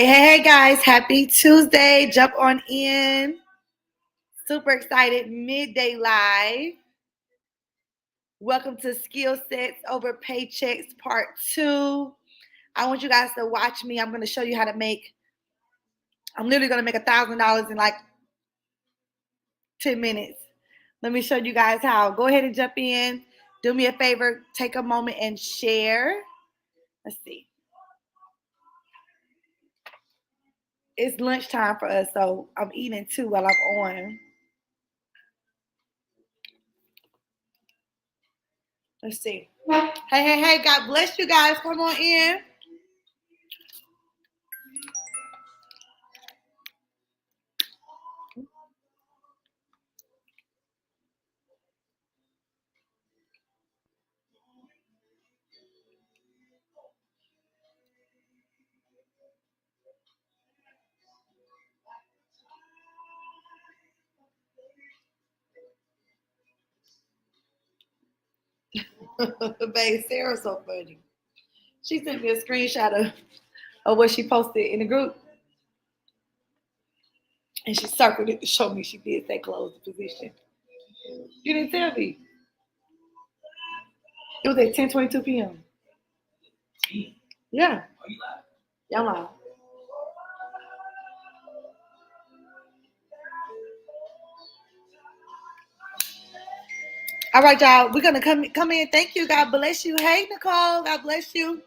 Hey, guys. Happy Tuesday. Jump on in. Super excited. Midday live. Welcome to Skillsets over Paychecks Part 2. I want you guys to watch me. I'm going to show you how to I'm literally going to make $1,000 in like 10 minutes. Let me show you guys how. Go ahead and jump in. Do me a favor. Take a moment and share. Let's see. It's lunchtime for us, so I'm eating too while I'm on. Let's see. Hey, God bless you guys. Come on in. Babe, Sarah's so funny. She sent me a screenshot of what she posted in the group. And she circled it to show me she did say close the position. You didn't tell me. It was at 10:22 p.m. Yeah. Y'all live. All right, y'all. We're gonna come in. Thank you. God bless you. Hey, Nicole. God bless you.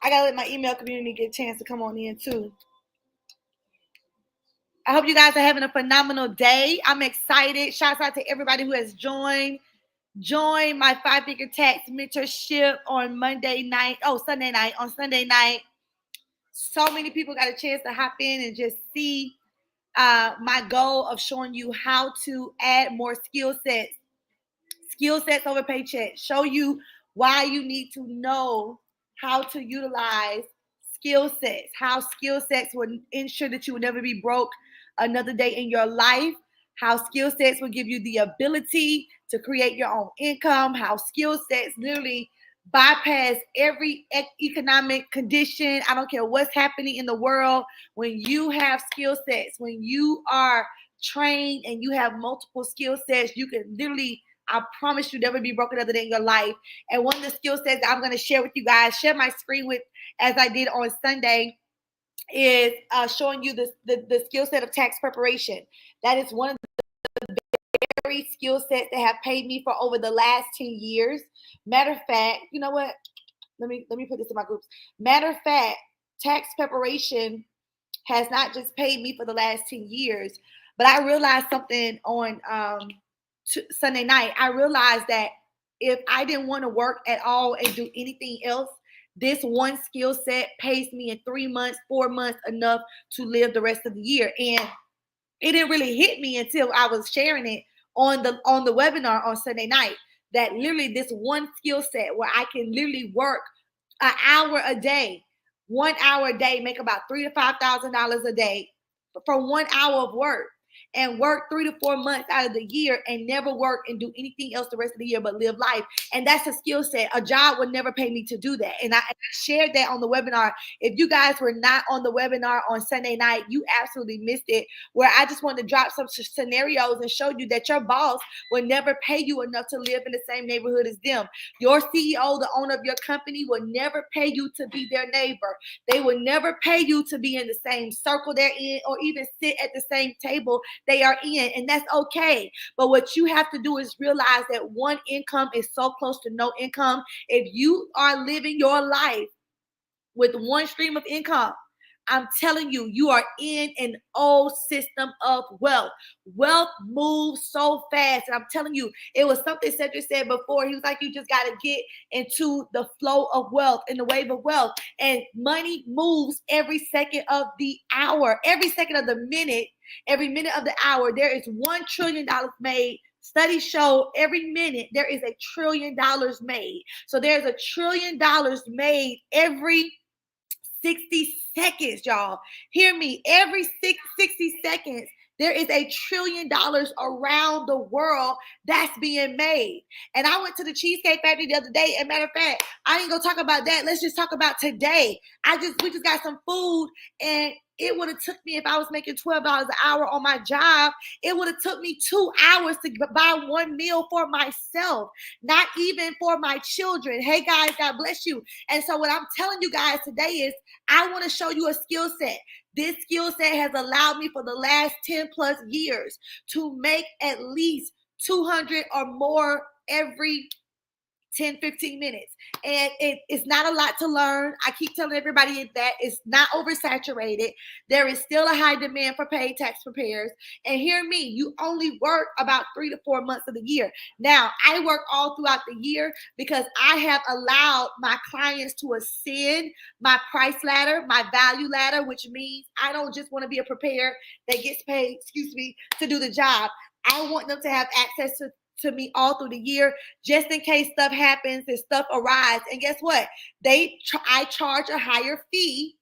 I gotta let my email community get a chance to come on in too. I hope you guys are having a phenomenal day. I'm excited. Shouts out to everybody who has joined. Join my 5-figure tax mentorship on Sunday night. On Sunday night. So many people got a chance to hop in and just see my goal of showing you how to add more skill sets over Paycheck. Show you why you need to know how to utilize skill sets, how skill sets will ensure that you will never be broke another day in your life, how skill sets will give you the ability to create your own income, how skill sets literally bypass every economic condition. I don't care what's happening in the world. When you have skill sets, when you are trained and you have multiple skill sets, you can literally, I promise you, never be broke another day in your life. And one of the skill sets that I'm going to share with you guys, share my screen with, as I did on Sunday, is showing you the skill set of tax preparation. That is one of the very skill sets that have paid me for over the last 10 years. Matter of fact, you know what? Let me put this in my groups. Matter of fact, tax preparation has not just paid me for the last 10 years, but I realized something on Sunday night. I realized that if I didn't want to work at all and do anything else, this one skill set pays me in 3 months, 4 months, enough to live the rest of the year. And it didn't really hit me until I was sharing it on the webinar on Sunday night, that literally this one skill set where I can literally work an hour a day, 1 hour a day, make about $3,000 to $5,000 a day for 1 hour of work, and work 3 to 4 months out of the year and never work and do anything else the rest of the year but live life. And that's a skill set. A job would never pay me to do that. And I shared that on the webinar. If you guys were not on the webinar on Sunday night, you absolutely missed it, where I just wanted to drop some scenarios and show you that your boss will never pay you enough to live in the same neighborhood as them. Your CEO, the owner of your company, will never pay you to be their neighbor. They will never pay you to be in the same circle they're in or even sit at the same table they are in, and that's okay. But what you have to do is realize that one income is so close to no income. If you are living your life with one stream of income, I'm telling you, you are in an old system of wealth. Wealth moves so fast. And I'm telling you, it was something Cedric said before. He was like, you just got to get into the flow of wealth, in the wave of wealth. And money moves every second of the hour, every second of the minute, every minute of the hour. There is $1 trillion made. Studies show every minute there is $1 trillion made. So there's $1 trillion made every 60 seconds, y'all. Hear me. Every 60 seconds, There is $1 trillion around the world that's being made. And I went to the Cheesecake Factory the other day. And matter of fact, I ain't gonna talk about that. Let's just talk about today. We just got some food, and it would have took me, if I was making $12 an hour on my job, it would have took me 2 hours to buy one meal for myself, not even for my children. Hey guys, God bless you. And so what I'm telling you guys today is I want to show you a skill set. This skill set has allowed me for the last 10 plus years to make at least 200 or more every 10, 15 minutes. And it's not a lot to learn. I keep telling everybody that it's not oversaturated. There is still a high demand for paid tax preparers. And hear me, you only work about 3 to 4 months of the year. Now, I work all throughout the year because I have allowed my clients to ascend my price ladder, my value ladder, which means I don't just want to be a preparer that gets paid, to do the job. I want them to have access to me all through the year, just in case stuff happens and stuff arises. And guess what? I charge a higher fee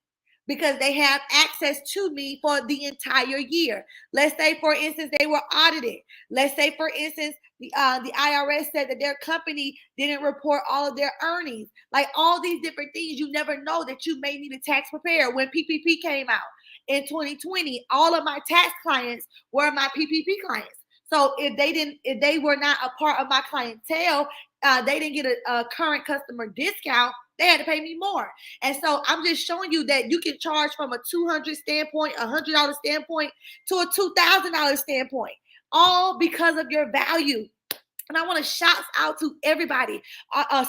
because they have access to me for the entire year. Let's say, for instance, they were audited. Let's say, for instance, the IRS said that their company didn't report all of their earnings. Like all these different things, you never know that you may need a tax preparer. When PPP came out in 2020, all of my tax clients were my PPP clients. So if they were not a part of my clientele, they didn't get a current customer discount. They had to pay me more. And so I'm just showing you that you can charge from a $200 standpoint, $100 standpoint, to a $2,000 standpoint, all because of your value. And I want to shout out to everybody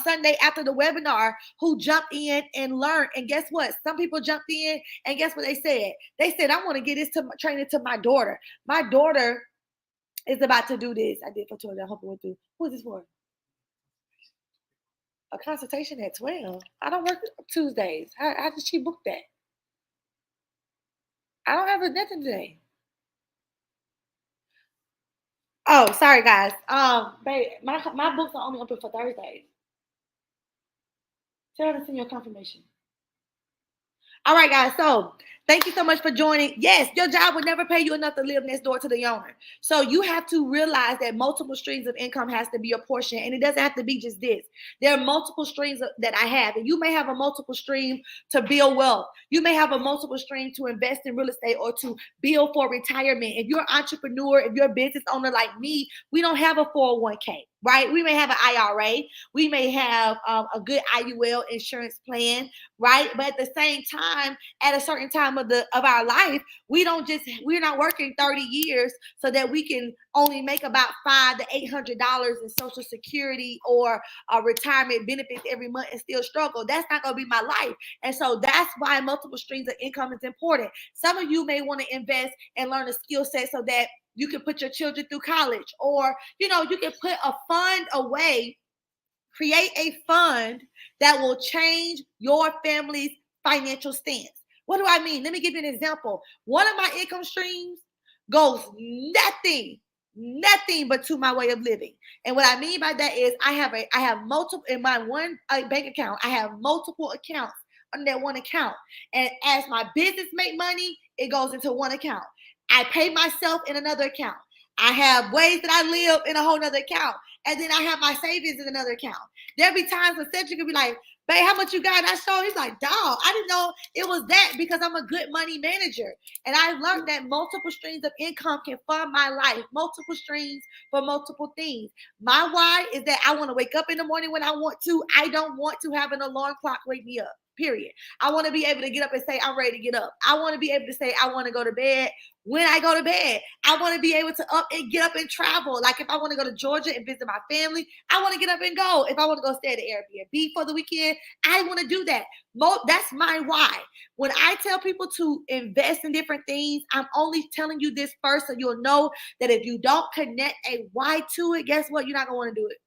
Sunday after the webinar who jumped in and learned. And guess what? Some people jumped in, and guess what they said? They said, I want to get this training to my daughter. My daughter is about to do this. I did for 12. I hope it went through. Who is this for? A consultation at 12. I don't work Tuesdays. How did she book that? I don't have nothing today. Oh, sorry guys. Babe, my books are only open for Thursdays. Tell her to send your confirmation. All right, guys. So thank you so much for joining. Yes, your job would never pay you enough to live next door to the owner. So you have to realize that multiple streams of income has to be a portion, and it doesn't have to be just this. There are multiple streams that I have, and you may have a multiple stream to build wealth. You may have a multiple stream to invest in real estate or to build for retirement. If you're an entrepreneur, if you're a business owner like me, we don't have a 401k. Right? We may have an IRA. We may have a good IUL insurance plan, right? But at the same time, at a certain time of our life, we're not working 30 years so that we can only make about $500 to $800 in Social Security or retirement benefits every month and still struggle. That's not going to be my life. And so that's why multiple streams of income is important. Some of you may want to invest and learn a skill set so that you can put your children through college, or, you can put a fund away, create a fund that will change your family's financial stance. What do I mean? Let me give you an example. One of my income streams goes nothing but to my way of living. And what I mean by that is I have multiple in my one bank account. I have multiple accounts on that one account. And as my business make money, it goes into one account. I pay myself in another account. I have ways that I live in a whole nother account. And then I have my savings in another account. There'll be times when Cedric could be like, babe, how much you got? And I show, he's like, dog, I didn't know it was that, because I'm a good money manager. And I learned that multiple streams of income can fund my life, multiple streams for multiple things. My why is that I want to wake up in the morning when I want to. I don't want to have an alarm clock wake me up. Period. I want to be able to get up and say, I'm ready to get up. I want to be able to say, I want to go to bed when I go to bed. I want to be able to get up and travel. Like if I want to go to Georgia and visit my family, I want to get up and go. If I want to go stay at the Airbnb for the weekend, I want to do that. That's my why. When I tell people to invest in different things, I'm only telling you this first so you'll know that if you don't connect a why to it, guess what? You're not going to want to do it.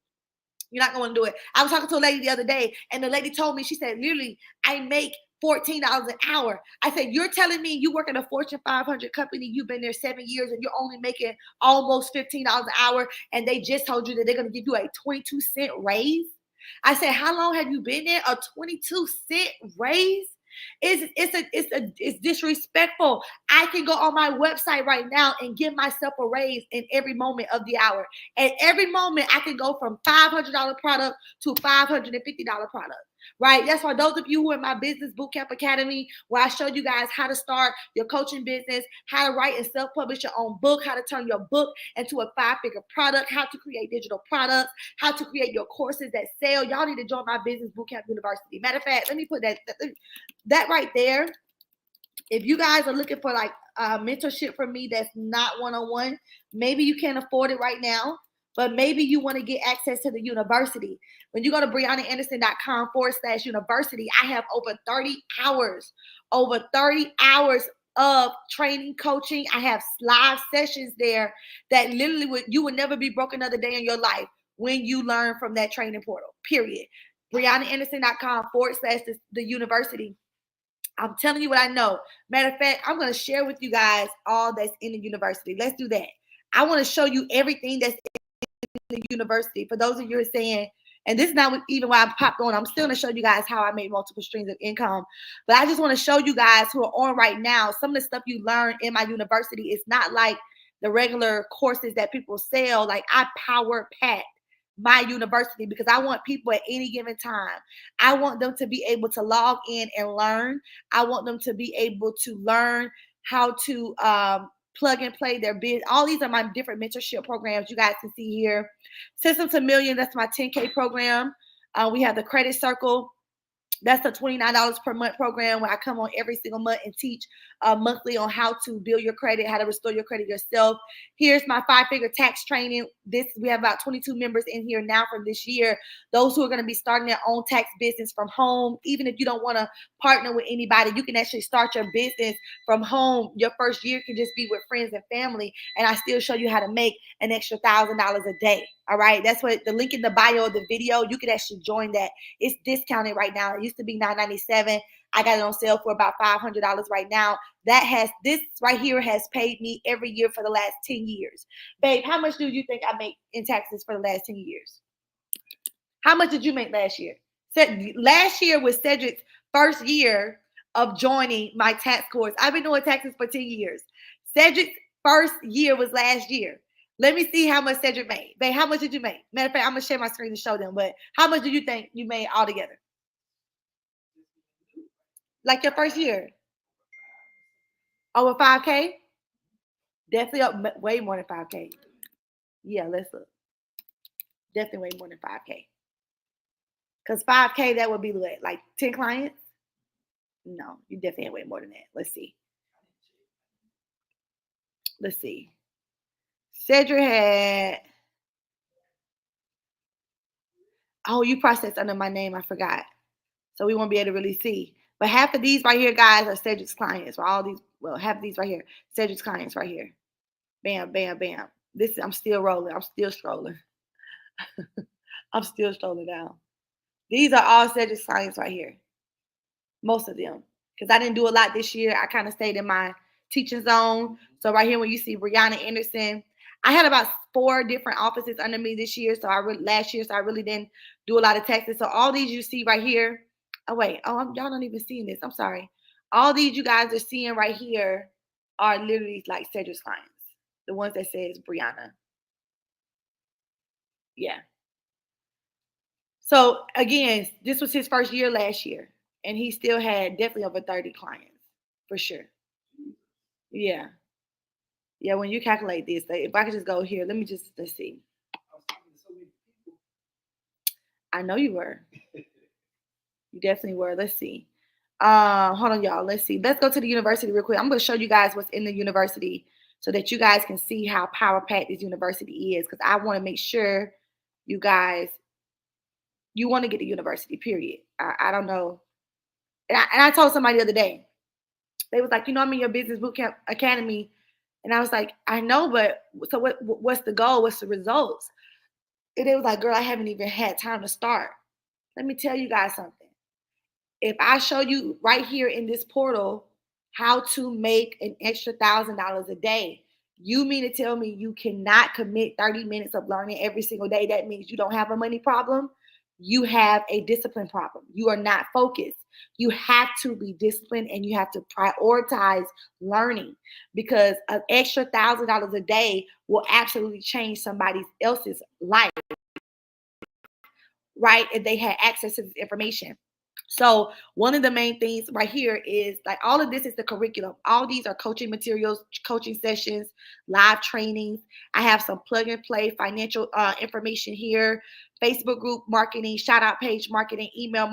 You're not going to do it. I was talking to a lady the other day, and the lady told me, she said, literally, I make $14 an hour. I said, you're telling me you work at a Fortune 500 company, you've been there 7 years, and you're only making almost $15 an hour, and they just told you that they're going to give you a 22-cent raise? I said, how long have you been there? A 22-cent raise? It's disrespectful. I can go on my website right now and give myself a raise in every moment of the hour. At every moment, I can go from $500 product to $550 product. Right? That's why those of you who are in my Business Bootcamp Academy, where I show you guys how to start your coaching business, how to write and self-publish your own book, how to turn your book into a 5-figure product, how to create digital products, how to create your courses that sell. Y'all need to join my Business Bootcamp University. Matter of fact, let me put that right there. If you guys are looking for like mentorship from me that's not one-on-one, maybe you can't afford it right now, but maybe you want to get access to the university. When you go to BriannaAnderson.com/university, I have over 30 hours of training, coaching. I have live sessions there that literally you would never be broke another day in your life when you learn from that training portal, period. BriannaAnderson.com/the university. I'm telling you what I know. Matter of fact, I'm going to share with you guys all that's in the university. Let's do that. I want to show you everything that's in the university. For those of you who are saying, and this is not even why I popped on, I'm still going to show you guys how I made multiple streams of income. But I just want to show you guys who are on right now, some of the stuff you learn in my university is not like the regular courses that people sell. Like I power pack my university because I want people at any given time. I want them to be able to log in and learn. I want them to be able to learn how to plug and play their business. All these are my different mentorship programs you guys can see here. System to Million, that's my 10K program. We have the Credit Circle. That's the $29 per month program where I come on every single month and teach monthly on how to build your credit, how to restore your credit yourself. Here's my 5-figure tax training. We have about 22 members in here now from this year. Those who are going to be starting their own tax business from home. Even if you don't want to partner with anybody, you can actually start your business from home. Your first year can just be with friends and family, and I still show you how to make an extra $1,000 a day. All right, that's what the link in the bio of the video. You can actually join that. It's discounted right now. It used to be $997. I got it on sale for about $500 right now. This right here has paid me every year for the last 10 years. Babe, how much do you think I make in taxes for the last 10 years? How much did you make last year? Last year was Cedric's first year of joining my tax course. I've been doing taxes for 10 years. Cedric's first year was last year. Let me see how much Cedric made. Babe, how much did you make? Matter of fact, I'm going to share my screen to show them. But how much do you think you made altogether? Like your first year? Over 5K? Definitely up way more than 5K. Yeah, let's look. Definitely way more than 5K. Because 5K, that would be like 10 clients? No, you definitely way more than that. Let's see. Cedric had, you processed under my name. I forgot. So we won't be able to really see. But half of these right here, guys, are Cedric's clients. Or half of these right here, Cedric's clients right here. Bam, bam, bam. I'm still rolling. I'm still scrolling. I'm still scrolling down. These are all Cedric's clients right here. Most of them. Because I didn't do a lot this year. I kind of stayed in my teaching zone. So right here, when you see Brianna Anderson, I had about 4 different offices under me this year. Last year, so I really didn't do a lot of taxes. So all these you see right here. Oh, wait. Y'all not even seeing this. I'm sorry. All these you guys are seeing right here are literally like Cedric's clients. The ones that says Brianna. Yeah. So again, this was his first year last year. And he still had definitely over 30 clients. For sure. Yeah. Yeah, when you calculate this, if I could just go here, let's see. I know you were. You definitely were. Let's see. Hold on, y'all. Let's see. Let's go to the university real quick. I'm going to show you guys what's in the university so that you guys can see how power-packed this university is, because I want to make sure you guys, you want to get to university, period. I don't know. And I told somebody the other day, they was like, I'm in your Business Bootcamp Academy. And I was like, I know, but so what's the goal? What's the results? And they was like, girl, I haven't even had time to start. Let me tell you guys something. If I show you right here in this portal how to make an extra $1,000 a day, you mean to tell me you cannot commit 30 minutes of learning every single day? That means you don't have a money problem? you have a discipline problem. You are not focused. You have to be disciplined and you have to prioritize learning, because an extra $1,000 a day will absolutely change somebody else's life, right? If they had access to this information. So one of the main things right here is like all of this is the curriculum. All these are coaching materials, coaching sessions, live trainings. I have some plug and play financial information here, Facebook group marketing, shout out page marketing, email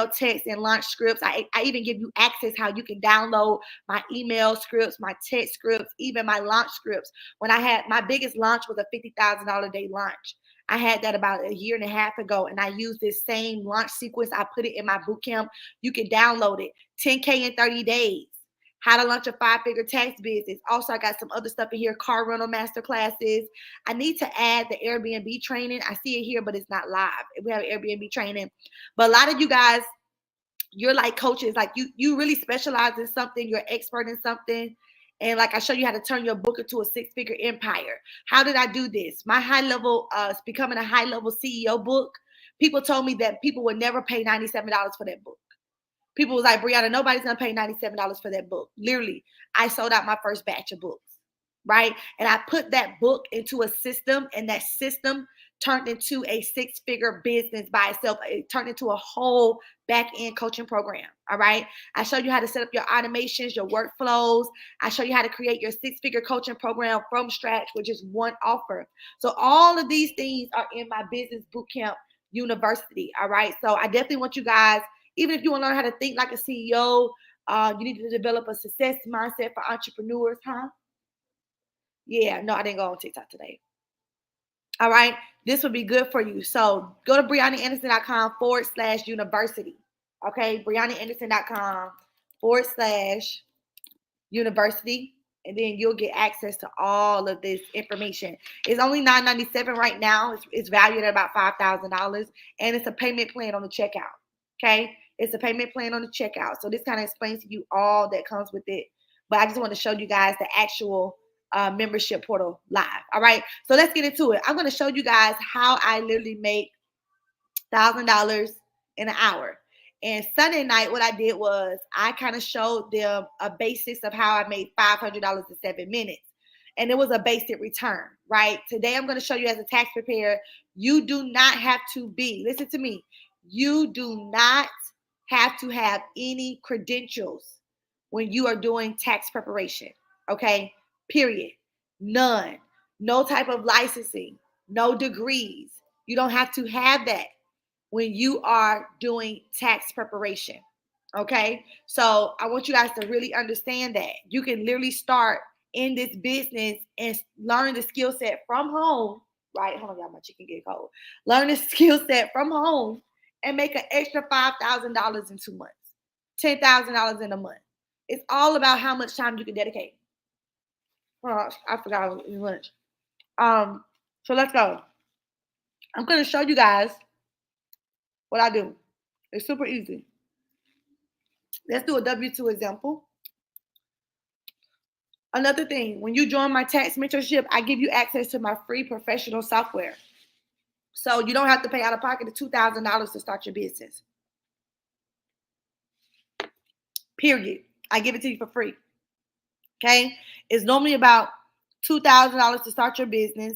text and launch scripts. I even give you access how you can download my email scripts, my text scripts, even my launch scripts. When I had my biggest launch was a $50,000 a day launch. I had that about a year and a half ago, and I used this same launch sequence. I put it in my boot camp. You can download it. 10K in 30 days. How to launch a 5-figure tax business. Also, I got some other stuff in here. Car rental master classes. I need to add the Airbnb training. I see it here, but it's not live. We have Airbnb training. But a lot of you guys, you're like coaches. Like you really specialize in something. You're expert in something. And like I show you how to turn your book into a 6-figure empire. How did I do this? My high level, becoming a high level CEO book. People told me that people would never pay $97 for that book. People was like, Brianna, nobody's gonna pay $97 for that book. Literally, I sold out my first batch of books, right? And I put that book into a system, and that system turned into a 6-figure business by itself. It turned into a whole back-end coaching program. All right. I show you how to set up your automations, your workflows. I show you how to create your 6-figure coaching program from scratch, which is one offer. So all of these things are in my business bootcamp university. All right. So I definitely want you guys, even if you want to learn how to think like a CEO, you need to develop a success mindset for entrepreneurs, huh? Yeah, no, I didn't go on TikTok today. All right. This would be good for you. So go to BriannaAnderson.com/university. Okay. BriannaAnderson.com/university. And then you'll get access to all of this information. It's only $9.97 right now. It's valued at about $5,000. And it's a payment plan on the checkout. Okay. It's a payment plan on the checkout. So this kind of explains to you all that comes with it. But I just want to show you guys the actual membership portal live. All right. So let's get into it. I'm going to show you guys how I literally make $1,000 in an hour. And Sunday night, what I did was I kind of showed them a basics of how I made $500 in 7 minutes. And it was a basic return, right? Today, I'm going to show you as a tax preparer, you do not have to be, listen to me, you do not have to have any credentials when you are doing tax preparation, okay? Period. None. No type of licensing, no degrees. You don't have to have that when you are doing tax preparation. Okay. So I want you guys to really understand that you can literally start in this business and learn the skill set from home. Right. Hold on, y'all. My chicken get cold. Learn the skill set from home and make an extra $5,000 in 2 months, $10,000 in a month. It's all about how much time you can dedicate. Oh, I forgot it was lunch. So let's go. I'm going to show you guys what I do. It's super easy. Let's do a W-2 example. Another thing, when you join my tax mentorship, I give you access to my free professional software. So you don't have to pay out of pocket the $2,000 to start your business. Period. I give it to you for free. Okay? It's normally about $2,000 to start your business.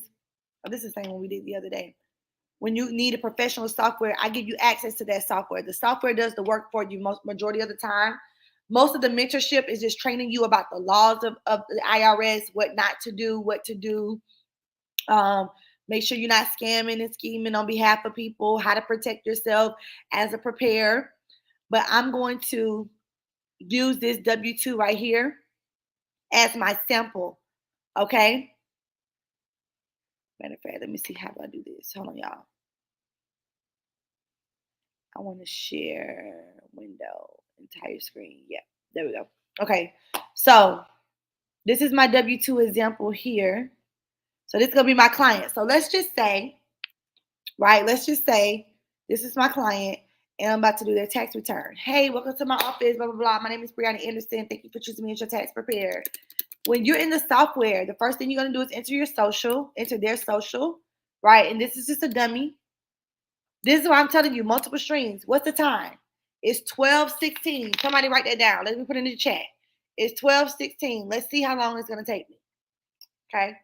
Oh, this is the same one we did the other day. When you need a professional software, I give you access to that software. The software does the work for you majority of the time. Most of the mentorship is just training you about the laws of the IRS, what not to do, what to do. Make sure you're not scamming and scheming on behalf of people, how to protect yourself as a preparer. But I'm going to use this W-2 right here as my sample. Okay? Matter of fact, let me see how do I do this. Hold on, y'all. I want to share window, entire screen. Yeah, there we go. Okay, so this is my W-2 example here. So this is going to be my client. So let's just say, right, let's just say this is my client and I'm about to do their tax return. Hey, welcome to my office, blah, blah, blah. My name is Brianna Anderson. Thank you for choosing me as your tax preparer. When you're in the software, the first thing you're going to do is enter your social, enter their social, right? And this is just a dummy. This is what I'm telling you, multiple streams. What's the time? It's 12:16. Somebody write that down. Let me put it in the chat. It's 12:16. Let's see how long it's going to take me. Okay.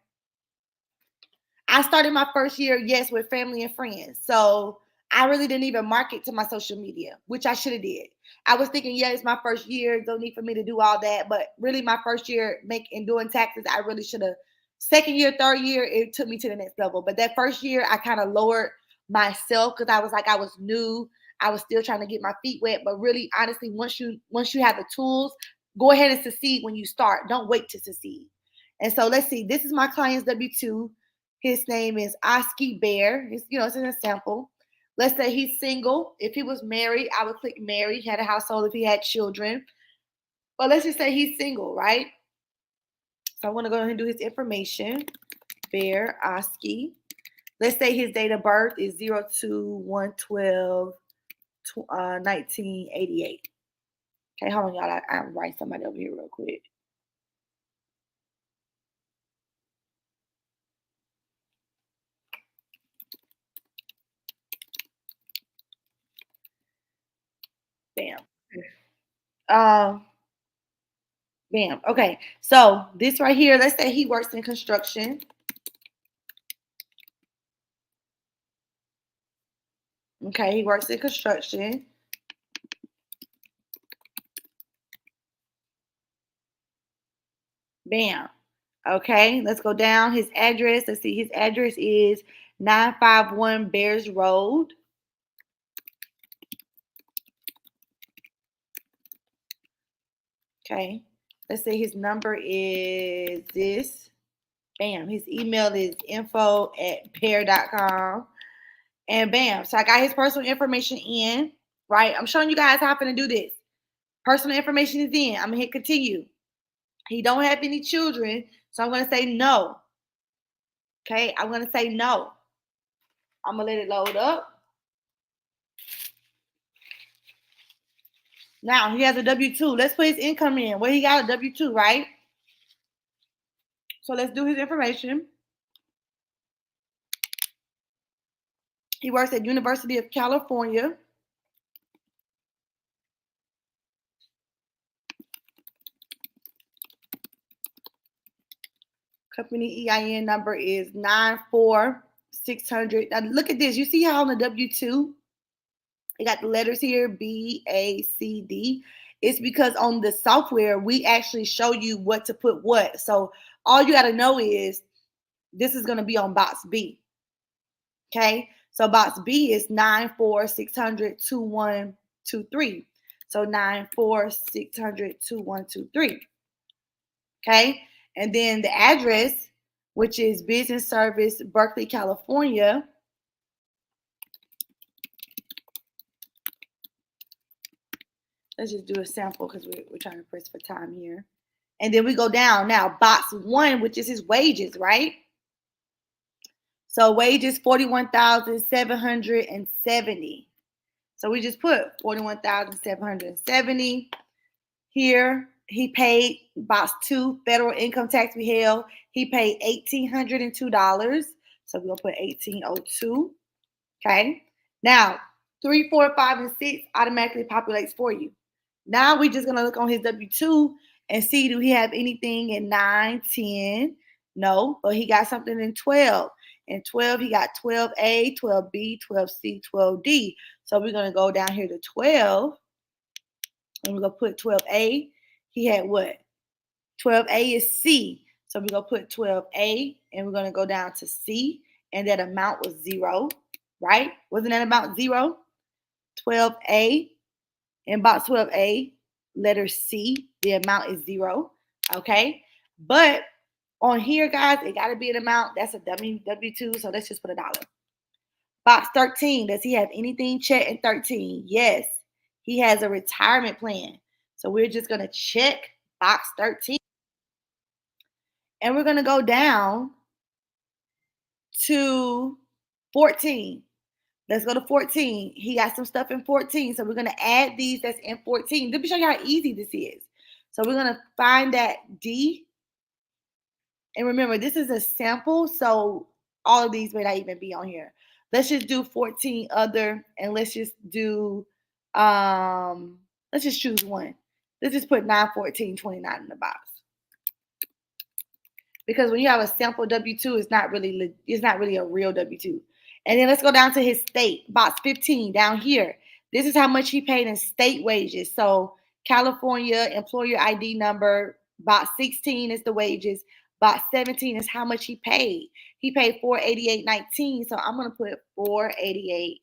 I started my first year, yes, with family and friends. So I really didn't even market to my social media, which I should have did. I was thinking, yeah, it's my first year. Don't need for me to do all that. But really, my first year making doing taxes, I really should have. Second year, third year, it took me to the next level. But that first year, I kind of lowered myself because I was like, I was new. I was still trying to get my feet wet. But really, honestly, once you have the tools, go ahead and succeed when you start. Don't wait to succeed. And so let's see. This is my client's W-2. His name is Oski Bear. It's an example. Let's say he's single. If he was married, I would click married. He had a household if he had children. But let's just say he's single, right? So I want to go ahead and do his information. Bear Oski. Let's say his date of birth is 02/1/12, 1988. Okay, hold on, y'all. I'm writing somebody over here real quick. Bam. Bam. Okay. So this right here, let's say he works in construction. Okay, he works in construction. Bam. Okay, let's go down. His address. Let's see. His address is 951 Bears Road. Okay. Let's say his number is this. Bam. His email is info@pear.com. And bam. So I got his personal information in, right? I'm showing you guys how I'm going to do this. Personal information is in. I'm going to hit continue. He don't have any children, so I'm going to say no. Okay, I'm going to say no. I'm going to let it load up. Now he has a W-2. Let's put his income in. Well, he got a W-2, right? So let's do his information. He works at University of California. Company EIN number is 94600. Now look at this. You see how on the W-2, they got the letters here, BACD. It's because on the software, we actually show you what to put what. So all you got to know is this is going to be on box B. Okay. So box B is 94600-2123. So 94600-2123. Okay. And then the address, which is Business Service, Berkeley, California. Let's just do a sample because we're trying to press for time here. And then we go down. Now, box 1, which is his wages, right? So wages, 41,770. So we just put 41,770 here. He paid box 2, federal income tax withheld. He paid $1,802. So we're gonna put 1,802. Okay. Now 3, 4, 5, and 6 automatically populates for you. Now we're just gonna look on his W-2 and see, do he have anything in 9, 10? No, but he got something in 12. In 12, he got 12A, 12B, 12C, 12D. So we're gonna go down here to 12, and we're gonna put 12A. He had what? 12A is C. So we're gonna put 12A, and we're gonna go down to C, and that amount was 0, right? Wasn't that amount 0? 12A, in box 12A, letter C, the amount is 0, okay? But on here, guys, it got to be an amount. That's a W-2, so let's just put $1. Box 13, does he have anything checked in 13? Yes, he has a retirement plan. So we're just going to check box 13. And we're going to go down to 14. Let's go to 14. He got some stuff in 14. So we're going to add these that's in 14. Let me show you how easy this is. So we're going to find that D. And remember, this is a sample, so all of these may not even be on here. Let's just do 14 other, and let's just do, let's just choose one. Let's just put 914.29 in the box. Because when you have a sample W-2, it's not really a real W-2. And then let's go down to his state, box 15 down here. This is how much he paid in state wages. So California employer ID number, box 16 is the wages. Box 17 is how much he paid. He paid $488.19. So I'm going to put $488.19.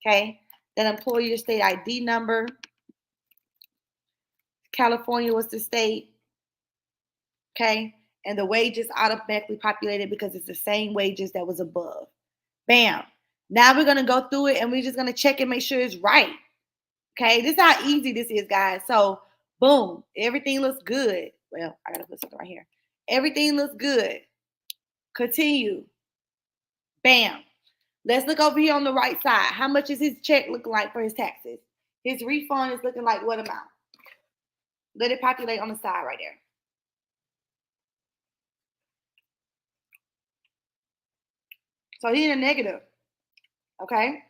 Okay. Then employer state ID number. California was the state. Okay. And the wages automatically populated because it's the same wages that was above. Bam. Now we're going to go through it and we're just going to check and make sure it's right. Okay. This is how easy this is, guys. So boom, everything looks good. Well, I got to put something right here. Everything looks good. Continue. Bam. Let's look over here on the right side. How much is his check looking like for his taxes? His refund is looking like what amount? Let it populate on the side right there. So he's in a negative. Okay?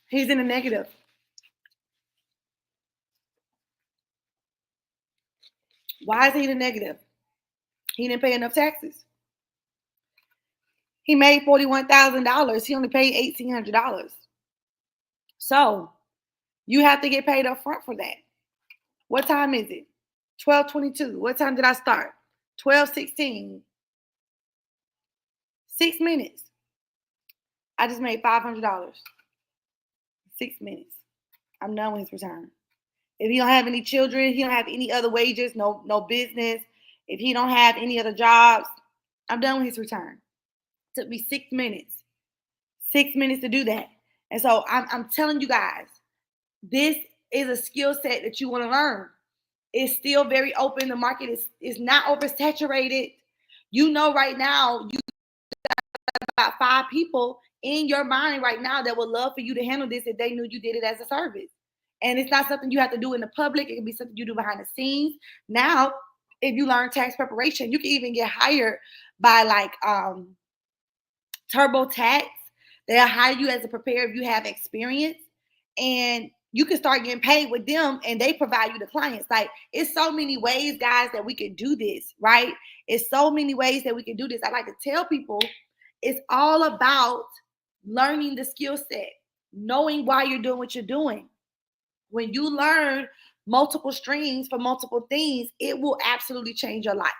He's in a negative. Why is he in a negative? He didn't pay enough taxes. He made $41,000. He only paid $1,800. So you have to get paid up front for that. What time is it? 12:22. What time did I start? 12:16. 6 minutes. I just made $500. 6 minutes. I'm done with his return. If he don't have any children, he don't have any other wages, no business. If he don't have any other jobs, I'm done with his return. It took me 6 minutes. 6 minutes to do that. And so I'm telling you guys, this is a skill set that you want to learn. It's still very open. The market is not oversaturated. You know right now, you got about 5 people in your mind right now that would love for you to handle this if they knew you did it as a service. And it's not something you have to do in the public. It can be something you do behind the scenes. Now, if you learn tax preparation, you can even get hired by like TurboTax. They'll hire you as a preparer if you have experience. And you can start getting paid with them and they provide you the clients. Like, it's so many ways, guys, that we can do this, right? It's so many ways that we can do this. I like to tell people it's all about learning the skill set, knowing why you're doing what you're doing. When you learn multiple streams for multiple things, it will absolutely change your life.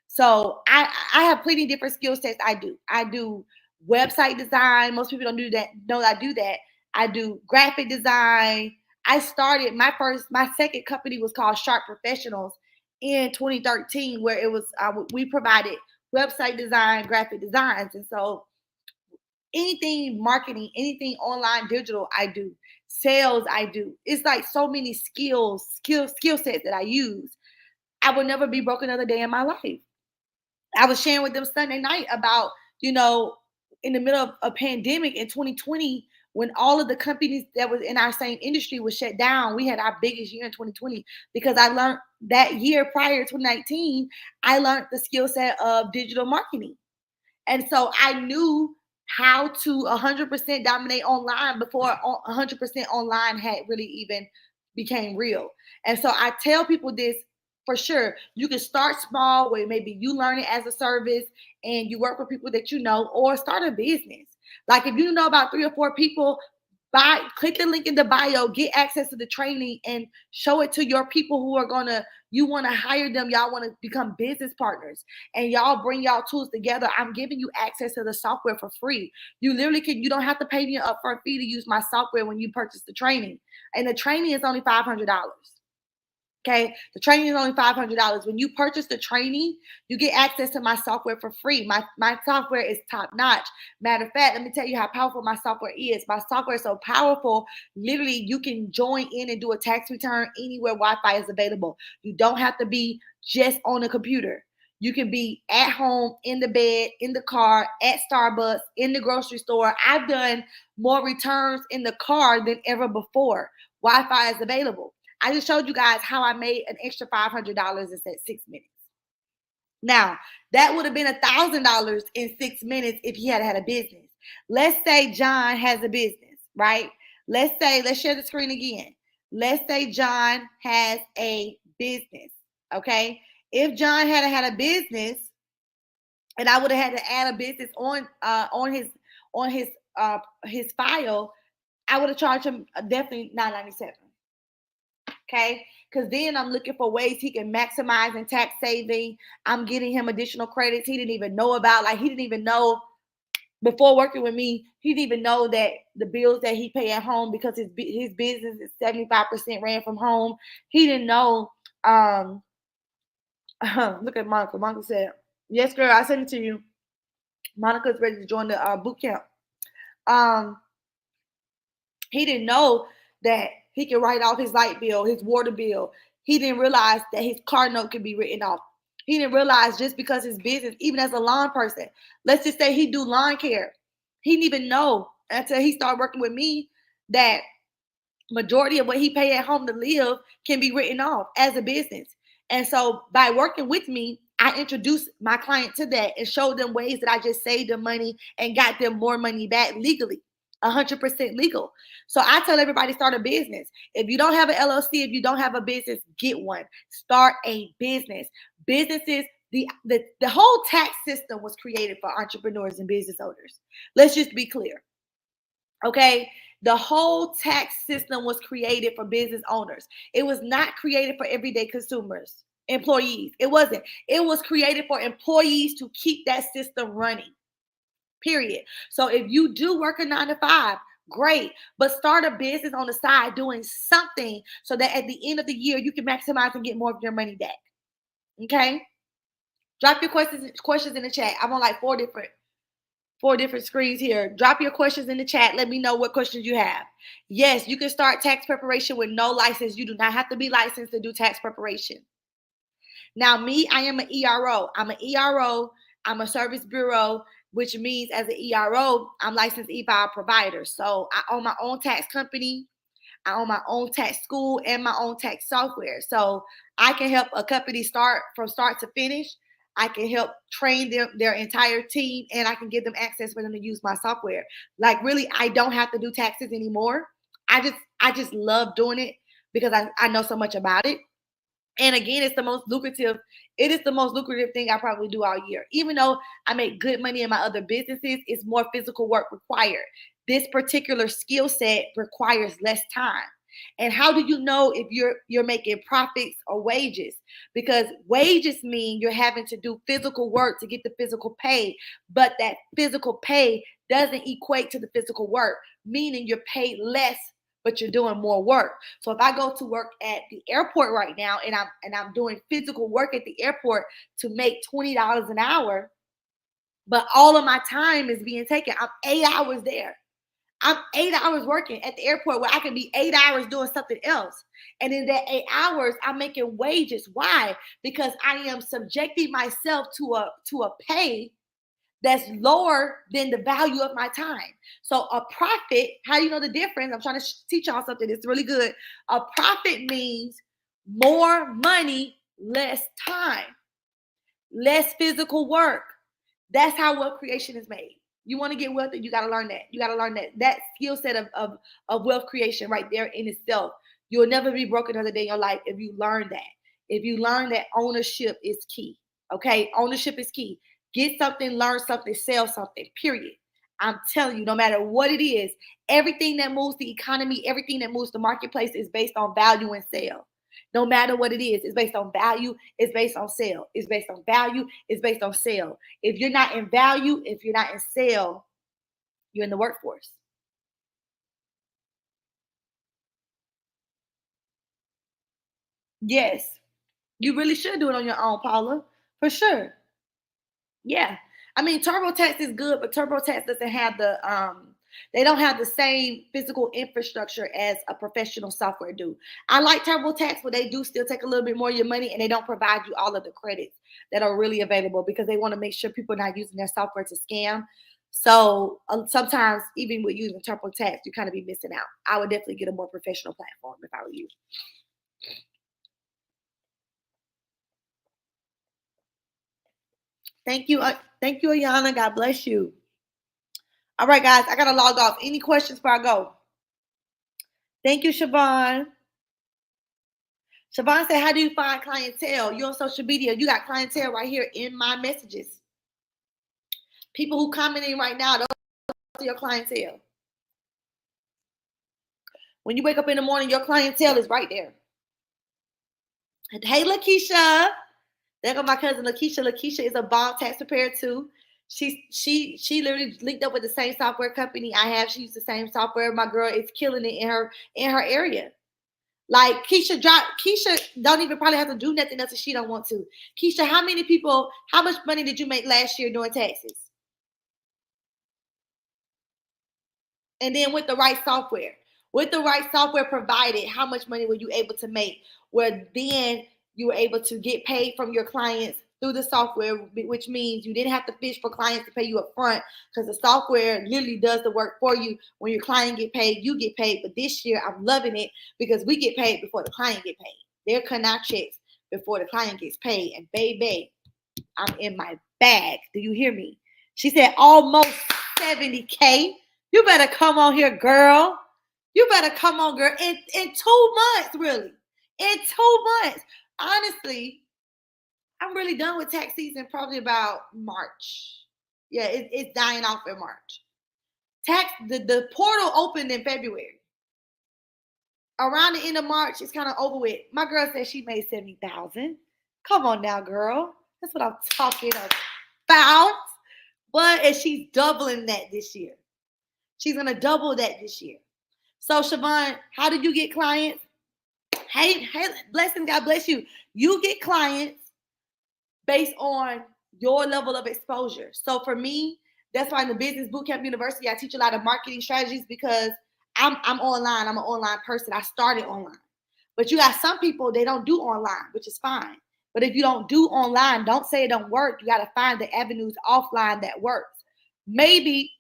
So I have plenty of different skill sets I do. I do website design. Most people don't do that. Know I do that. I do graphic design. I started my second company was called Sharp Professionals in 2013, where it was we provided website design, graphic designs, and so anything marketing, anything online, digital, I do. Sales, I do. It's like so many skill sets that I use. I will never be broke another day in my life. I was sharing with them Sunday night about, in the middle of a pandemic in 2020, when all of the companies that was in our same industry was shut down, we had our biggest year in 2020 because I learned that year prior to 2019, I learned the skill set of digital marketing. And so I knew how to 100% dominate online before 100% online had really even became real. And so I tell people this for sure. You can start small where maybe you learn it as a service and you work with people that you know, or start a business. Like if you know about 3 or 4 people, click the link in the bio, get access to the training and show it to your people who are you want to hire them. Y'all want to become business partners and y'all bring y'all tools together. I'm giving you access to the software for free. You literally you don't have to pay me an upfront fee to use my software when you purchase the training. And the training is only $500. Okay, the training is only $500. When you purchase the training, you get access to my software for free. My software is top notch. Matter of fact, let me tell you how powerful my software is. My software is so powerful, literally, you can join in and do a tax return anywhere Wi-Fi is available. You don't have to be just on a computer. You can be at home, in the bed, in the car, at Starbucks, in the grocery store. I've done more returns in the car than ever before. Wi-Fi is available. I just showed you guys how I made an extra $500 in 6 minutes. Now, That would have been $1,000 in 6 minutes if he had had a business. Let's say John has a business, right? Let's share the screen again. Let's say John has a business, okay? If John had a business, and I would have had to add a business on his file, I would have charged him definitely $9.97. Okay, because then I'm looking for ways he can maximize in tax saving. I'm getting him additional credits he didn't even know about. Like, he didn't even know before working with me. He didn't even know that the bills that he pay at home, because his business is 75% ran from home. He didn't know. Look at Monica. Monica said, "Yes, girl, I sent it to you." Monica's ready to join the boot camp. Um, he didn't know that he could write off his light bill, his water bill. He didn't realize that his car note could be written off. He didn't realize just because his business, even as a lawn person, let's just say he do lawn care. He didn't even know until he started working with me that majority of what he pay at home to live can be written off as a business. And so by working with me, I introduced my client to that and showed them ways that I just saved them money and got them more money back legally. 100% legal. So I tell everybody, start a business. If you don't have an LLC, if you don't have a business, get one. Start a business. Businesses, the whole tax system was created for entrepreneurs and business owners. Let's just be clear. Okay? The whole tax system was created for business owners. It was not created for everyday consumers, employees. It wasn't. It was created for employees to keep that system running. Period. So if you do work a 9 to 5, great, but start a business on the side doing something so that at the end of the year you can maximize and get more of your money back. Okay? Drop your questions in the chat. I'm on like four different screens here. Drop your questions in the chat. Let me know what questions you have. Yes, you can start tax preparation with no license. You do not have to be licensed to do tax preparation. Now, me, I am an ERO. I'm an ERO. I'm a service bureau, which means as an ERO, I'm licensed e-file provider. So I own my own tax company. I own my own tax school and my own tax software. So I can help a company start from start to finish. I can help train their entire team, and I can give them access for them to use my software. Like, really, I don't have to do taxes anymore. I just love doing it because I know so much about it. And again, it is the most lucrative thing I probably do all year. Even though I make good money in my other businesses, it's more physical work required. This particular skill set requires less time. And how do you know if you're making profits or wages? Because wages mean you're having to do physical work to get the physical pay, but that physical pay doesn't equate to the physical work, meaning you're paid less but you're doing more work. So if I go to work at the airport right now and I'm doing physical work at the airport to make $20 an hour, but all of my time is being taken. I'm 8 hours there. I'm 8 hours working at the airport where I can be 8 hours doing something else. And in that 8 hours, I'm making wages. Why? Because I am subjecting myself to a pay that's lower than the value of my time. So a profit, how do you know the difference? I'm trying to teach y'all something that's really good. A profit means more money, less time, less physical work. That's how wealth creation is made. You want to get wealthy, you got to learn that. You got to learn that skill set of wealth creation right there in itself. You'll never be broke another day in your life if you learn that. If you learn that ownership is key. Okay, ownership is key. Get something, learn something, sell something, period. I'm telling you, no matter what it is, everything that moves the economy, everything that moves the marketplace is based on value and sale. No matter what it is, it's based on value, it's based on sale. It's based on value, it's based on sale. If you're not in value, if you're not in sale, you're in the workforce. Yes, you really should do it on your own, Paula, for sure. Yeah. I mean, TurboTax is good, but TurboTax doesn't have they don't have the same physical infrastructure as a professional software do. I like TurboTax, but they do still take a little bit more of your money and they don't provide you all of the credits that are really available because they want to make sure people are not using their software to scam. So sometimes even with using TurboTax, you kind of be missing out. I would definitely get a more professional platform if I were you. Thank you, Ayana. God bless you. All right, guys, I gotta log off. Any questions before I go? Thank you, Siobhan. Siobhan said, how do you find clientele? You're on social media. You got clientele right here in my messages. People who commenting right now, those are your clientele. When you wake up in the morning, your clientele is right there. Hey, Lakeisha. There go my cousin Lakeisha. Lakeisha is a bomb tax preparer too. She literally linked up with the same software company I have. She used the same software. My girl is killing it in her area. Like Keisha don't even probably have to do nothing else if she don't want to. Keisha, how much money did you make last year doing taxes? And then with the right software provided, how much money were you able to make? Where then you were able to get paid from your clients through the software, which means you didn't have to fish for clients to pay you up front because the software literally does the work for you. When your client get paid, you get paid. But this year, I'm loving it because we get paid before the client get paid. They're cutting out checks before the client gets paid. And baby, I'm in my bag. Do you hear me? She said almost 70K. You better come on here, girl. You better come on, girl. In 2 months, really. In 2 months. Honestly, I'm really done with tax season probably about March. Yeah, it's dying off in March. The portal opened in February. Around the end of March, it's kind of over with. My girl said she made 70,000. Come on now, girl. That's what I'm talking about. But she's doubling that this year. She's gonna double that this year. So Siobhan, how did you get clients? Hey, blessing, God bless you. You get clients based on your level of exposure. So for me, that's why in the Business Bootcamp University, I teach a lot of marketing strategies because I'm online. I'm an online person. I started online. But you got some people, they don't do online, which is fine. But if you don't do online, don't say it don't work. You got to find the avenues offline that works. Maybe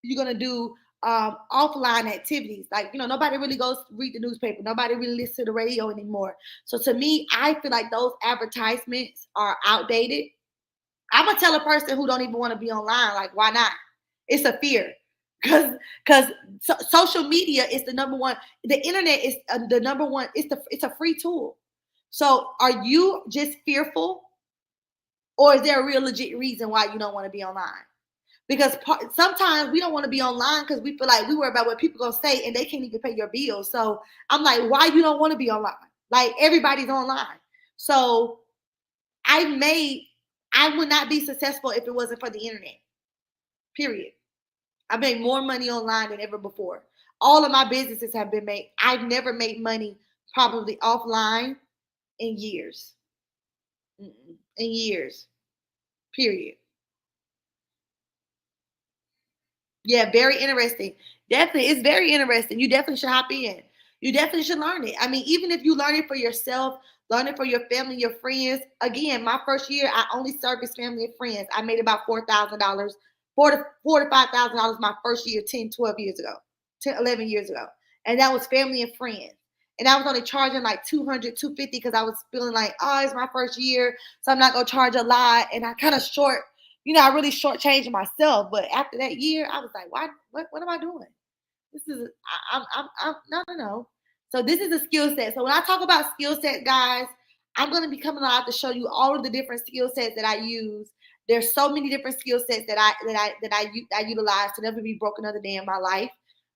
you're going to do offline activities. Like, nobody really goes to read the newspaper. Nobody really listens to the radio anymore. So to me, I feel like those advertisements are outdated. I'm going to tell a person who don't even want to be online, like, why not? It's a fear. Because social media is the number one. The internet is the number one. It's a free tool. So are you just fearful? Or is there a real legit reason why you don't want to be online? Because sometimes we don't want to be online because we feel like we worry about what people going to say and they can't even pay your bills. So I'm like, why you don't want to be online? Like, everybody's online. So I would not be successful if it wasn't for the internet. Period. I made more money online than ever before. All of my businesses have been made. I've never made money probably offline in years. In years. Period. Yeah, very interesting. Definitely, it's very interesting. You definitely should hop in. You definitely should learn it. I mean, even if you learn it for yourself, learn it for your family, your friends. Again, my first year, I only serviced family and friends. I made about $4,000, $4,000 to $5,000 my first year, 10, 12 years ago, 10, 11 years ago. And that was family and friends. And I was only charging like $200, $250 because I was feeling like, oh, it's my first year, so I'm not going to charge a lot. And I kind of I really shortchanged myself. But after that year, I was like, why? What am I doing? This is, I'm no. So this is a skill set. So when I talk about skill set, guys, I'm going to be coming out to show you all of the different skill sets that I use. There's so many different skill sets that I utilize to never be broke another day in my life.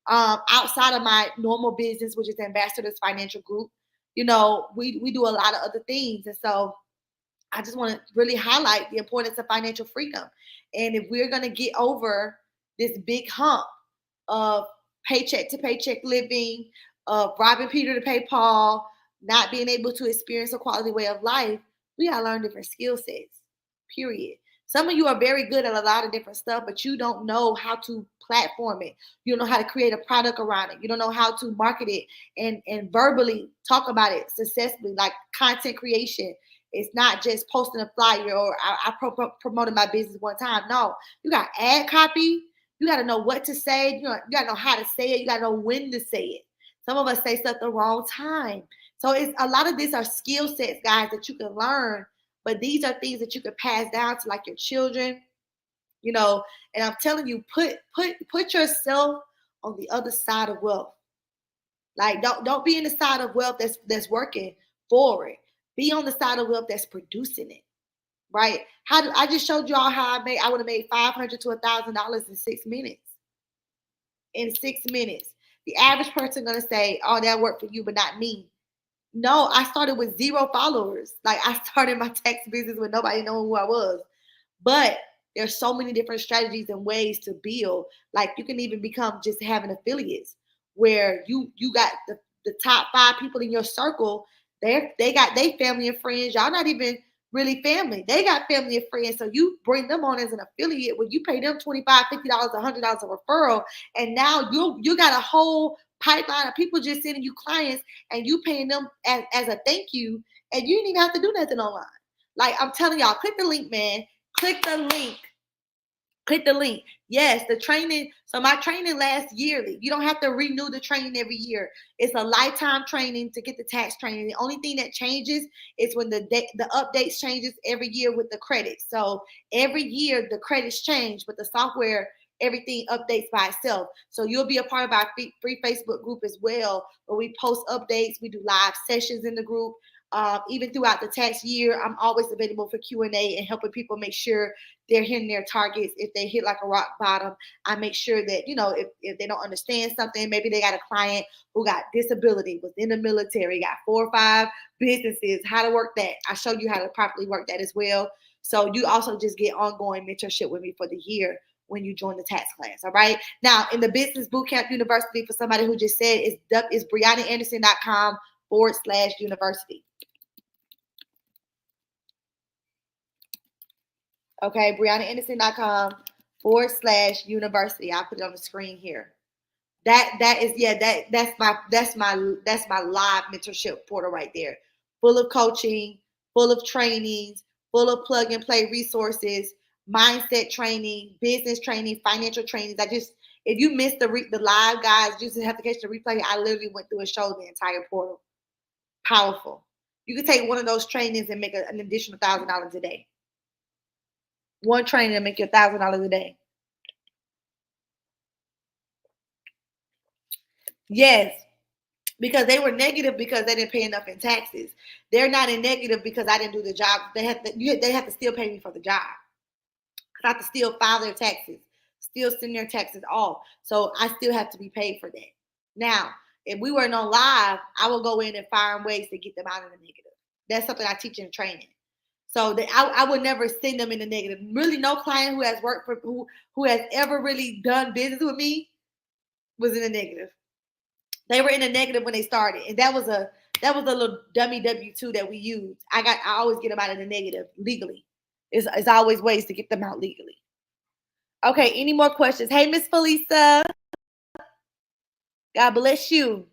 Outside of my normal business, which is Ambassadors Financial Group, we do a lot of other things. And so I just want to really highlight the importance of financial freedom. And if we're going to get over this big hump of paycheck to paycheck living, of robbing Peter to pay Paul, not being able to experience a quality way of life, we got to learn different skill sets, period. Some of you are very good at a lot of different stuff, but you don't know how to platform it. You don't know how to create a product around it. You don't know how to market it and verbally talk about it successfully, like content creation. It's not just posting a flyer or I promoted my business one time. No, you got ad copy. You got to know what to say. You got to know how to say it. You got to know when to say it. Some of us say stuff the wrong time. So it's a lot of these are skill sets, guys, that you can learn But these are things that you could pass down to like your children, you know. And I'm telling you, put yourself on the other side of wealth. Like don't be in the side of wealth that's working for it. Be on the side of wealth that's producing it. Right? I just showed y'all how I would have made $500 to $1,000 in 6 minutes. In 6 minutes. The average person gonna say, "Oh, that worked for you, but not me." No, I started with 0 followers. Like I started my tax business with nobody knowing who I was. But there's so many different strategies and ways to build. Like you can even become just having affiliates where you got the top 5 people in your circle. They got their family and friends. Y'all not even really family. They got family and friends. So you bring them on as an affiliate when you pay them $25, $50, $100 a referral. And now you got a whole pipeline of people just sending you clients and you paying them as a thank you. And you didn't even have to do nothing online. Like I'm telling y'all, click the link, man. Click the link. Click the link. Yes, the training. So my training lasts yearly. You don't have to renew the training every year. It's a lifetime training to get the tax training. The only thing that changes is when the updates changes every year with the credits. So every year the credits change, but the software, everything updates by itself. So you'll be a part of our free Facebook group as well, where we post updates. We do live sessions in the group. Even throughout the tax year, I'm always available for Q&A and helping people make sure they're hitting their targets. If they hit like a rock bottom, I make sure that, if they don't understand something, maybe they got a client who got disability, was in the military, got 4 or 5 businesses, how to work that. I show you how to properly work that as well. So you also just get ongoing mentorship with me for the year when you join the tax class. All right. Now, in the Business Bootcamp University, for somebody who just said, is BriannaAnderson.com/university. Okay, BriannaAnderson.com/university. I'll put it on the screen here. That's my live mentorship portal right there. Full of coaching, full of trainings, full of plug and play resources, mindset training, business training, financial trainings. If you missed the live, guys, you just have to catch the replay. I literally went through and showed the entire portal. Powerful. You could take one of those trainings and make an additional $1,000 a day. One training and make you $1,000 a day. Yes, because they were negative because they didn't pay enough in taxes. They're not in negative because I didn't do the job. They have to still pay me for the job. I have to still file their taxes, still send their taxes off. So I still have to be paid for that. Now, if we weren't on live, I will go in and find ways to get them out of the negative. That's something I teach in training. So I would never send them in the negative. Really, no client who has worked for who has ever really done business with me was in the negative. They were in the negative when they started, and that was a little dummy W-2 that we used. I always get them out of the negative legally. It's always ways to get them out legally. Okay, any more questions? Hey, Miss Felisa. God bless you.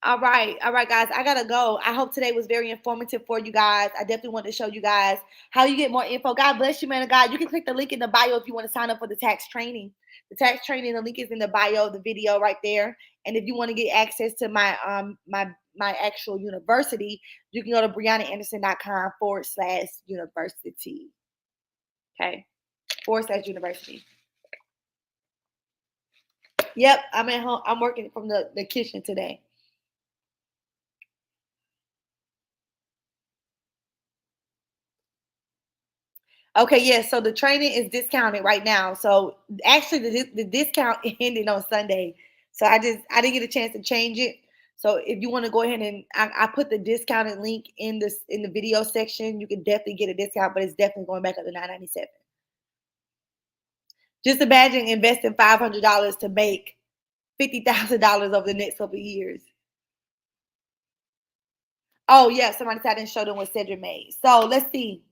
All right, guys. I gotta go. I hope today was very informative for you guys. I definitely want to show you guys how you get more info. God bless you, man of God. You can click the link in the bio if you want to sign up for the tax training. The tax training, the link is in the bio of the video right there. And if you want to get access to my my actual university, you can go to BriannaAnderson.com/university. Okay, /university. Yep, I'm at home. I'm working from the kitchen today. Okay, yes. So the training is discounted right now. So actually, the discount ended on Sunday. So I didn't get a chance to change it. So if you want to go ahead and I put the discounted link in the video section, you can definitely get a discount, but it's definitely going back up to $9.97. Just imagine investing $500 to make $50,000 over the next couple of years. Oh yeah, somebody said I didn't show them what Cedric made. So let's see.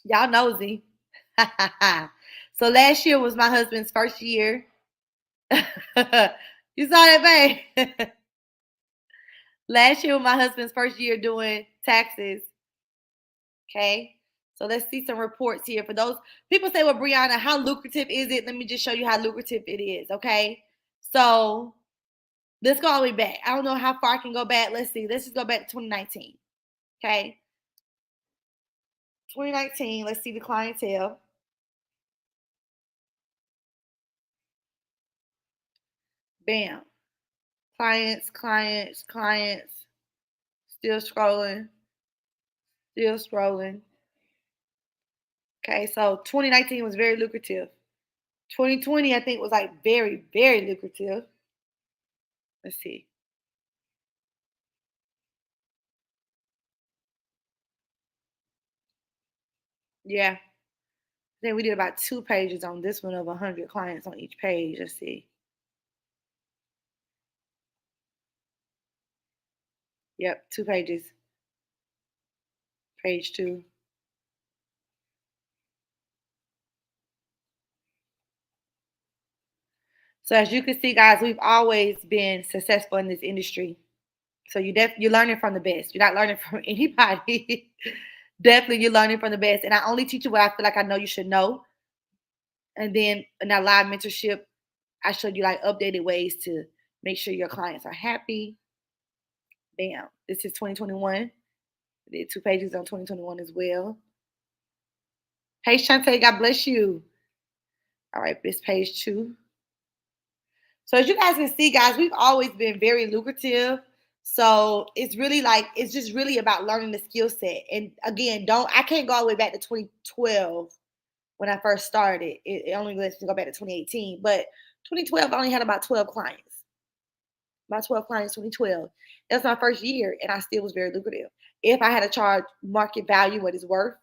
Y'all nosy. So last year was my husband's first year. You saw that, babe? Last year was my husband's first year doing taxes. Okay. So let's see some reports here. For those people say, well, Brianna, how lucrative is it? Let me just show you how lucrative it is. Okay. So let's go all the way back. I don't know how far I can go back. Let's see. Let's just go back to 2019. Okay. 2019, let's see the clientele. Bam. Clients, clients, clients. Still scrolling, still scrolling. Okay, so 2019 was very lucrative. 2020, I think, was like very, very lucrative. Let's see. Yeah, then we did about 2 pages on this one of 100 clients on each page. Let's see. Yep, 2 pages. Page two. So as you can see, guys, we've always been successful in this industry. So you're learning from the best. You're not learning from anybody. Definitely, you're learning from the best. And I only teach you what I feel like I know you should know. And then in our live mentorship, I showed you like updated ways to make sure your clients are happy. Bam. This is 2021. I did 2 pages on 2021 as well. Hey, Shantae, God bless you. All right, this page two. So as you guys can see, guys, we've always been very lucrative. So it's really like it's just really about learning the skill set. And again, I can't go all the way back to 2012 when I first started. It only lets me go back to 2018. But 2012, I only had about 12 clients. About 12 clients, 2012. That's my first year, and I still was very lucrative. If I had to charge market value, what it's worth,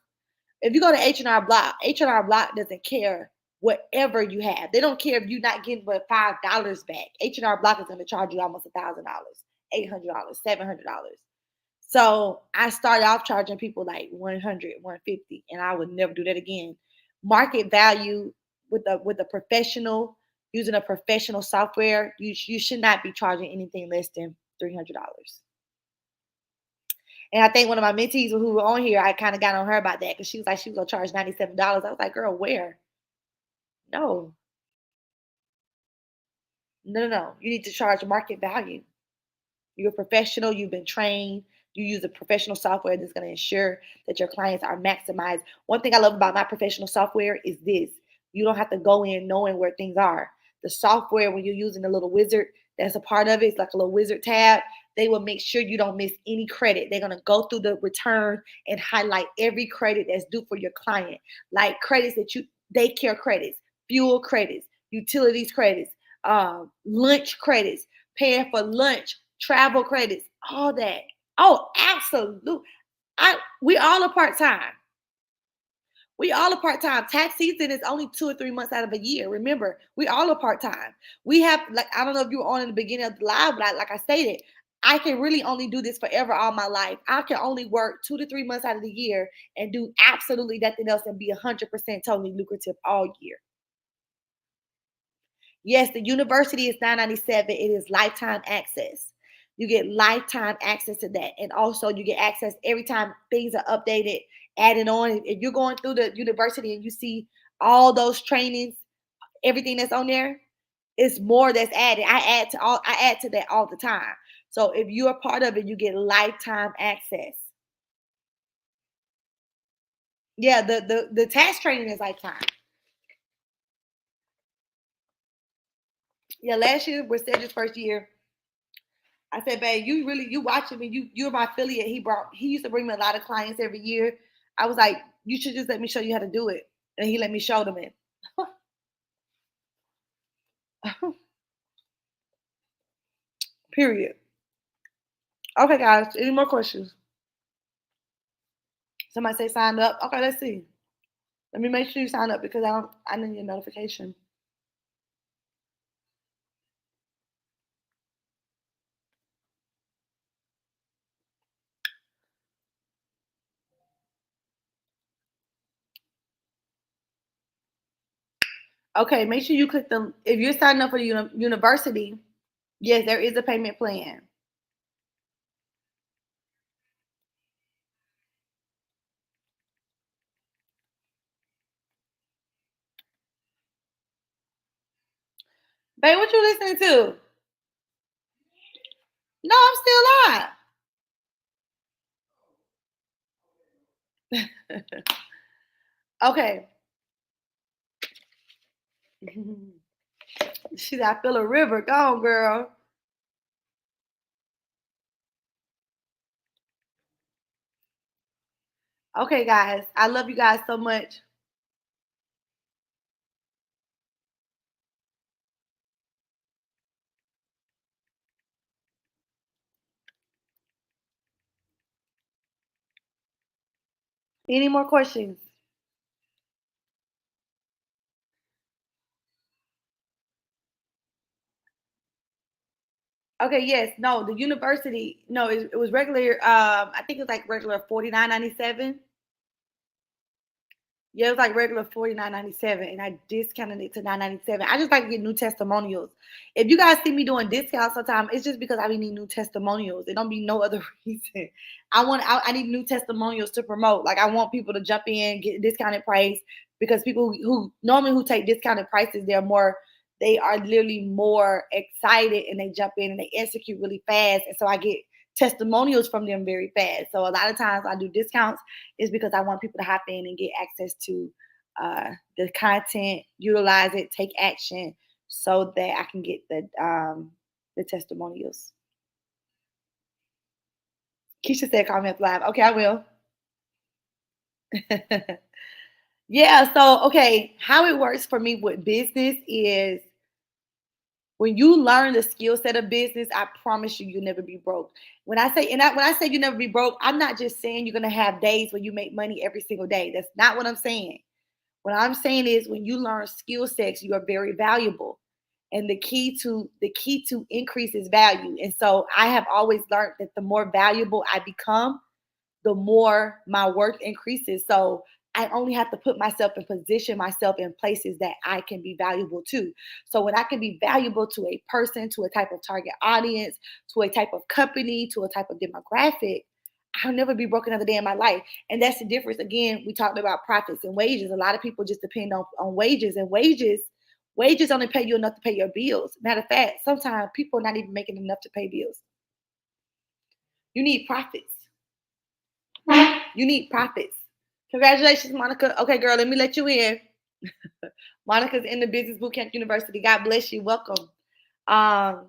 if you go to H&R Block, H&R Block doesn't care whatever you have. They don't care if you're not getting but $5 back. H&R Block is going to charge you almost $1,000, $800, $700. So I started off charging people like 100, 150, and I would never do that again. Market value with a professional using a professional software, you should not be charging anything less than $300. And I think one of my mentees who were on here, I kind of got on her about that because she was like, she was gonna charge $97. I was like, girl, where? No, no. You need to charge market value. You're a professional, you've been trained, you use a professional software that's going to ensure that your clients are maximized. One thing I love about my professional software is this: you don't have to go in knowing where things are. The software, when you're using the little wizard that's a part of it, it's like a little wizard tab. They will make sure you don't miss any credit. They're going to go through the return and highlight every credit that's due for your client, like credits that daycare credits, fuel credits, utilities credits, lunch credits, paying for lunch, travel credits, all that. Oh, absolutely. We all are part time. We all are part time. Tax season is only 2 or 3 months out of a year. Remember, we all are part time. We have like I don't know if you were on in the beginning of the live, but like I stated, I can really only do this forever all my life. I can only work 2 to 3 months out of the year and do absolutely nothing else and be 100% totally lucrative all year. Yes, the university is 997. It is lifetime access. You get lifetime access to that. And also you get access every time things are updated, added on. If you're going through the university and you see all those trainings, everything that's on there, it's more that's added. I add to that all the time. So if you're a part of it, you get lifetime access. Yeah, the tax training is lifetime. Yeah, last year was Cedric's first year. I said, babe, you watching me. You're my affiliate. He used to bring me a lot of clients every year. I was like, you should just let me show you how to do it. And he let me show them it. Period. Okay, guys. Any more questions? Somebody say signed up. Okay, let's see. Let me make sure you sign up because I need your notification. Okay, make sure you click the if you're signing up for the university, yes, there is a payment plan. Babe, what you listening to? No, I'm still live. Okay. She said, I feel a river. Go on, girl. Okay, guys. I love you guys so much. Any more questions? Okay, yes. No, the university, no, it was regular. I think it was like regular 49.97. Yeah, it was like regular 49.97, and I discounted it to 9.97. I just like to get new testimonials. If you guys see me doing discounts sometimes, it's just because I be need new testimonials. It don't be no other reason. I need new testimonials to promote. Like I want people to jump in, get a discounted price because people who normally who take discounted prices, they are literally more excited and they jump in and they execute really fast. And so I get testimonials from them very fast. So a lot of times I do discounts is because I want people to hop in and get access to the content, utilize it, take action, so that I can get the testimonials. Keisha said comments live. Okay, I will. Yeah. So okay, how it works for me with business is when you learn the skill set of business, I promise you, you'll never be broke. When I say you never be broke, I'm not just saying you're gonna have days where you make money every single day. That's not what I'm saying. What I'm saying is when you learn skill sets, you are very valuable. And the key to increase is value. And so I have always learned that the more valuable I become, the more my work increases. So I only have to put myself and position myself in places that I can be valuable to. So when I can be valuable to a person, to a type of target audience, to a type of company, to a type of demographic, I'll never be broke another day in my life. And that's the difference. Again, we talked about profits and wages. A lot of people just depend on wages, and wages only pay you enough to pay your bills. Matter of fact, sometimes people are not even making enough to pay bills. You need profits. You need profits. Congratulations, Monica. Okay, girl, let me let you in. Monica's in the Business Bootcamp University. God bless you. Welcome. Um,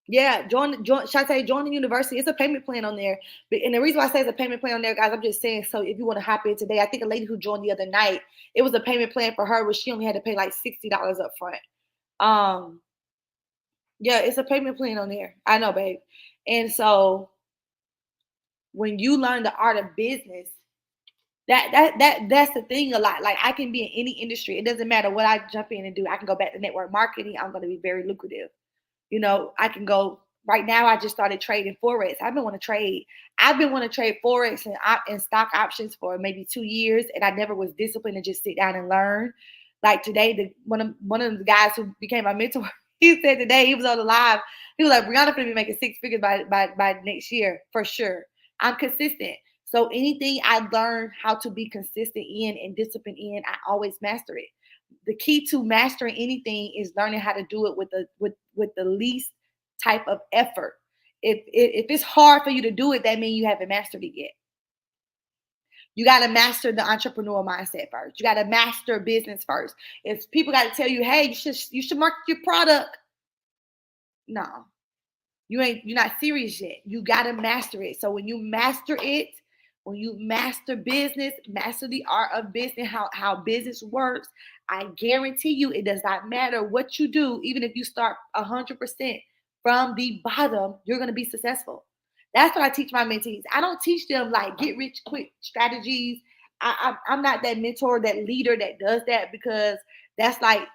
yeah, join the university. It's a payment plan on there. And the reason why I say it's a payment plan on there, guys, I'm just saying, so if you want to hop in today, I think a lady who joined the other night, it was a payment plan for her where she only had to pay like $60 up front. Um, yeah, it's a payment plan on there. I know, babe. And so when you learn the art of business, that's the thing a lot. Like I can be in any industry. It doesn't matter what I jump in and do. I can go back to network marketing. I'm going to be very lucrative. I can go right now. I just started trading forex. I've been wanting to trade forex and stock options for maybe 2 years, and I never was disciplined to just sit down and learn. Like today, one of the guys who became my mentor, he said today he was on the live. He was like, "Brianna gonna be making six figures by next year for sure." I'm consistent. So anything I learn how to be consistent in and disciplined in, I always master it. The key to mastering anything is learning how to do it with the least type of effort. If it's hard for you to do it, that means you haven't mastered it yet. You got to master the entrepreneurial mindset first. You got to master business first. If people got to tell you, hey, you should market your product, no, you're not serious yet. You gotta master it. So when you master it, when you master business, master the art of business, how business works, I guarantee you it does not matter what you do, even if you start 100% from the bottom, you're gonna be successful. That's what I teach my mentees. I don't teach them like get rich quick strategies. I'm not that mentor, that leader that does that because that's like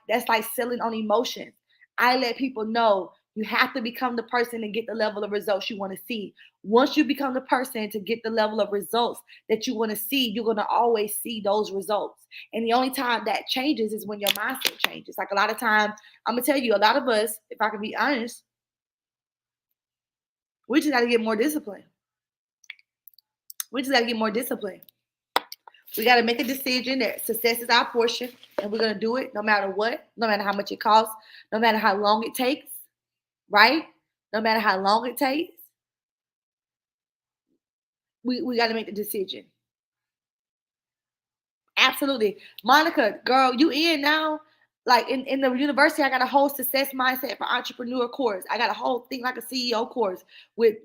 selling on emotions. I let people know you have to become the person to get the level of results you want to see. Once you become the person to get the level of results that you want to see, you're going to always see those results. And the only time that changes is when your mindset changes. Like a lot of times, I'm going to tell you, a lot of us, if I can be honest, we just got to get more discipline. We just got to get more discipline. We got to make a decision that success is our portion, and we're going to do it no matter what, no matter how much it costs, no matter how long it takes, right? No matter how long it takes, we got to make the decision. Absolutely. Monica, girl, you in now? Like in the university, I got a whole success mindset for entrepreneur course. I got a whole thing like a CEO course with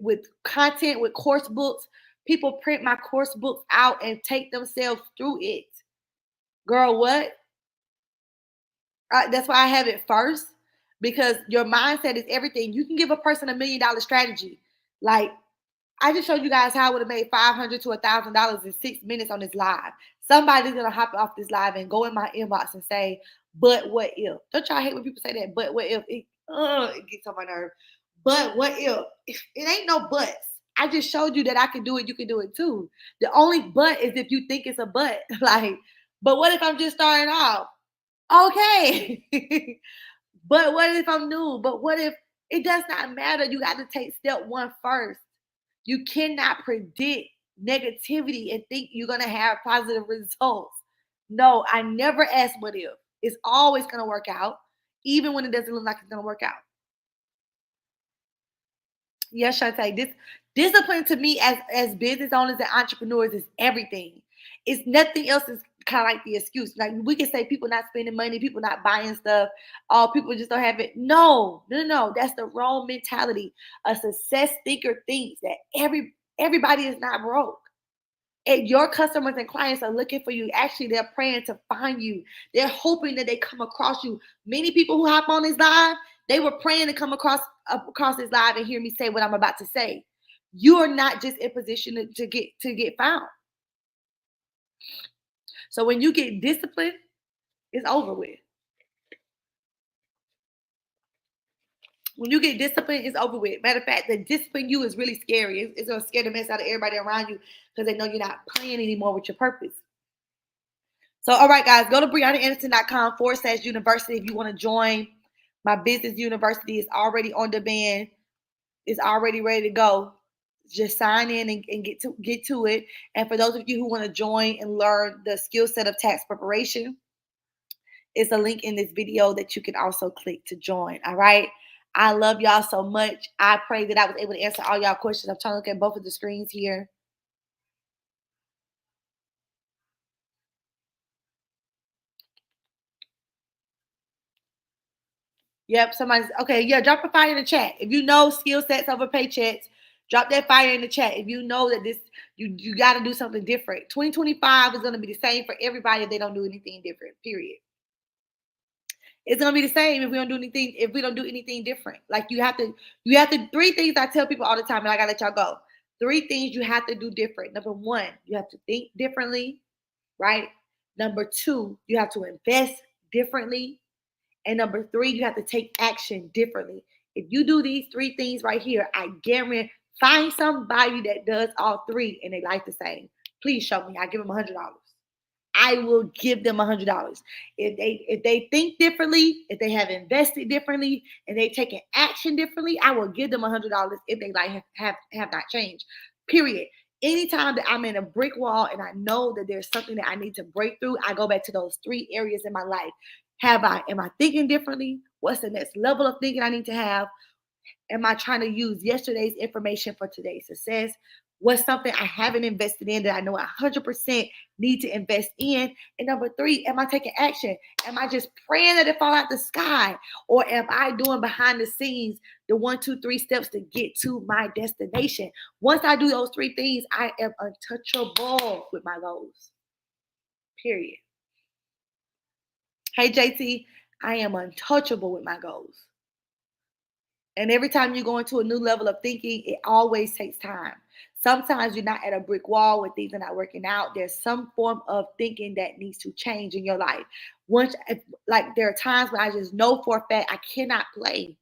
content, with course books. People print my course books out and take themselves through it. Girl, what? That's why I have it first, because your mindset is everything. You can give a person $1 million strategy. Like, I just showed you guys how I would have made $500 to $1,000 in 6 minutes on this live. Somebody's gonna hop off this live and go in my inbox and say, "But what if?" Don't y'all hate when people say that? But what if? It gets on my nerve. But what if? It ain't no buts. I just showed you that I can do it. You can do it too. The only but is if you think it's a but. Like, but what if I'm just starting off? Okay. But what if I'm new? But what if it does not matter? You got to take step one first. You cannot predict negativity and think you're going to have positive results. No, I never ask what if. It's always going to work out, even when it doesn't look like it's going to work out. Yes, Shantae, this discipline to me as business owners and entrepreneurs is everything. It's nothing else is kind of like the excuse. Like we can say people not spending money, people not buying stuff, all people just don't have it. No, no, no. That's the wrong mentality. A success thinker thinks that everybody is not broke. And your customers and clients are looking for you. Actually, they're praying to find you. They're hoping that they come across you. Many people who hop on this live, they were praying to come across this live and hear me say what I'm about to say. You are not just in position to get found. So when you get disciplined, it's over with. When you get disciplined, it's over with. Matter of fact, the discipline you is really scary. It's gonna scare the mess out of everybody around you because they know you're not playing anymore with your purpose. So, all right, guys, go to BriannaAnderson.com/university if you want to join my business university. Is already on demand. It's already ready to go. Just sign in and get to it. And for those of you who want to join and learn the skill set of tax preparation, it's a link in this video that you can also click to join. All right. I love y'all so much. I pray that I was able to answer all y'all questions. I'm trying to look at both of the screens here. Yep, somebody's okay. Yeah, drop a fire in the chat. If you know skill sets over paychecks, drop that fire in the chat. If you know that this you got to do something different. 2025 is going to be the same for everybody if they don't do anything different. Period. It's going to be the same if we don't do anything different. Like you have to three things I tell people all the time, and I got to let y'all go. Three things you have to do different. Number one, you have to think differently, right? Number two, you have to invest differently. And number three, you have to take action differently. If you do these three things right here, I guarantee find somebody that does all three and they like the same. Please show me. I give them $100. I will give them $100 if they think differently, if they have invested differently, and they taken action differently. I will give them $100 if they like have not changed. Period. Anytime that I'm in a brick wall and I know that there's something that I need to break through, I go back to those three areas in my life. Am I thinking differently? What's the next level of thinking I need to have? Am I trying to use yesterday's information for today's success? What's something I haven't invested in that I know 100% need to invest in? And number three, am I taking action? Am I just praying that it fall out the sky? Or am I doing behind the scenes the 1, 2, 3 steps to get to my destination? Once I do those three things, I am untouchable with my goals. Period. Hey, JT, I am untouchable with my goals. And every time you go into a new level of thinking, it always takes time. Sometimes you're not at a brick wall when things are not working out. There's some form of thinking that needs to change in your life. Like there are times when I just know for a fact I cannot play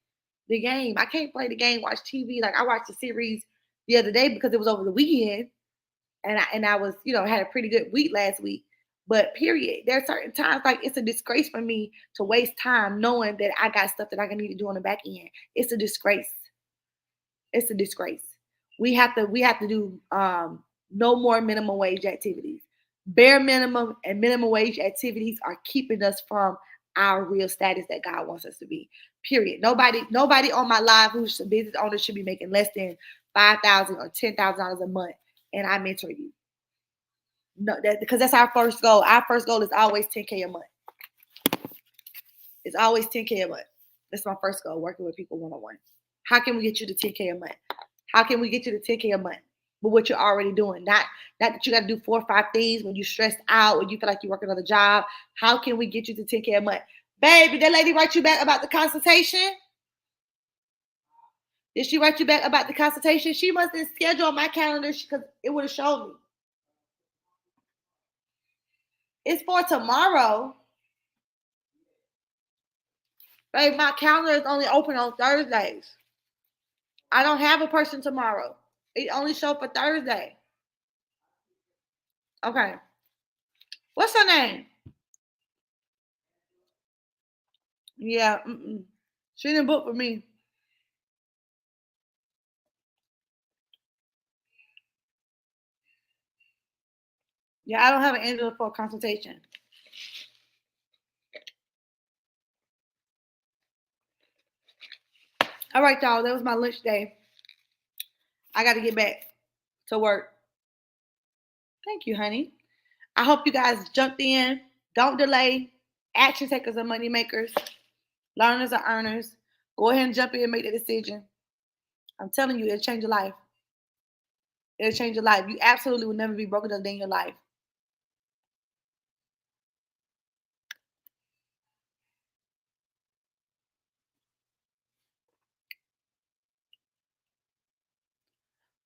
the game. I can't play the game, watch TV. Like I watched a series the other day because it was over the weekend, and I was, had a pretty good week last week. But period, there are certain times like it's a disgrace for me to waste time knowing that I got stuff that I need to do on the back end. It's a disgrace. It's a disgrace. We have to do no more minimum wage activities. Bare minimum and minimum wage activities are keeping us from our real status that God wants us to be. Period. Nobody on my live who's a business owner should be making less than $5,000 or $10,000 a month, and I mentor you. No, because that's our first goal. Our first goal is always 10K a month. It's always 10K a month. That's my first goal, working with people one-on-one. How can we get you to 10K a month? How can we get you to 10K a month? But what you're already doing, not that you got to do 4 or 5 things when you're stressed out, when you feel like you're working on a job. How can we get you to 10K a month? Baby, did that lady write you back about the consultation? Did she write you back about the consultation? She must have scheduled on my calendar because it would have shown me. It's for tomorrow. Babe, my calendar is only open on Thursdays. I don't have a person tomorrow. It only shows for Thursday. Okay. What's her name? Yeah. She didn't book for me. Yeah, I don't have an Angela for a consultation. All right, y'all. That was my lunch day. I got to get back to work. Thank you, honey. I hope you guys jumped in. Don't delay. Action takers are money makers. Learners are earners. Go ahead and jump in and make the decision. I'm telling you, it'll change your life. It'll change your life. You absolutely will never be broken a day in your life.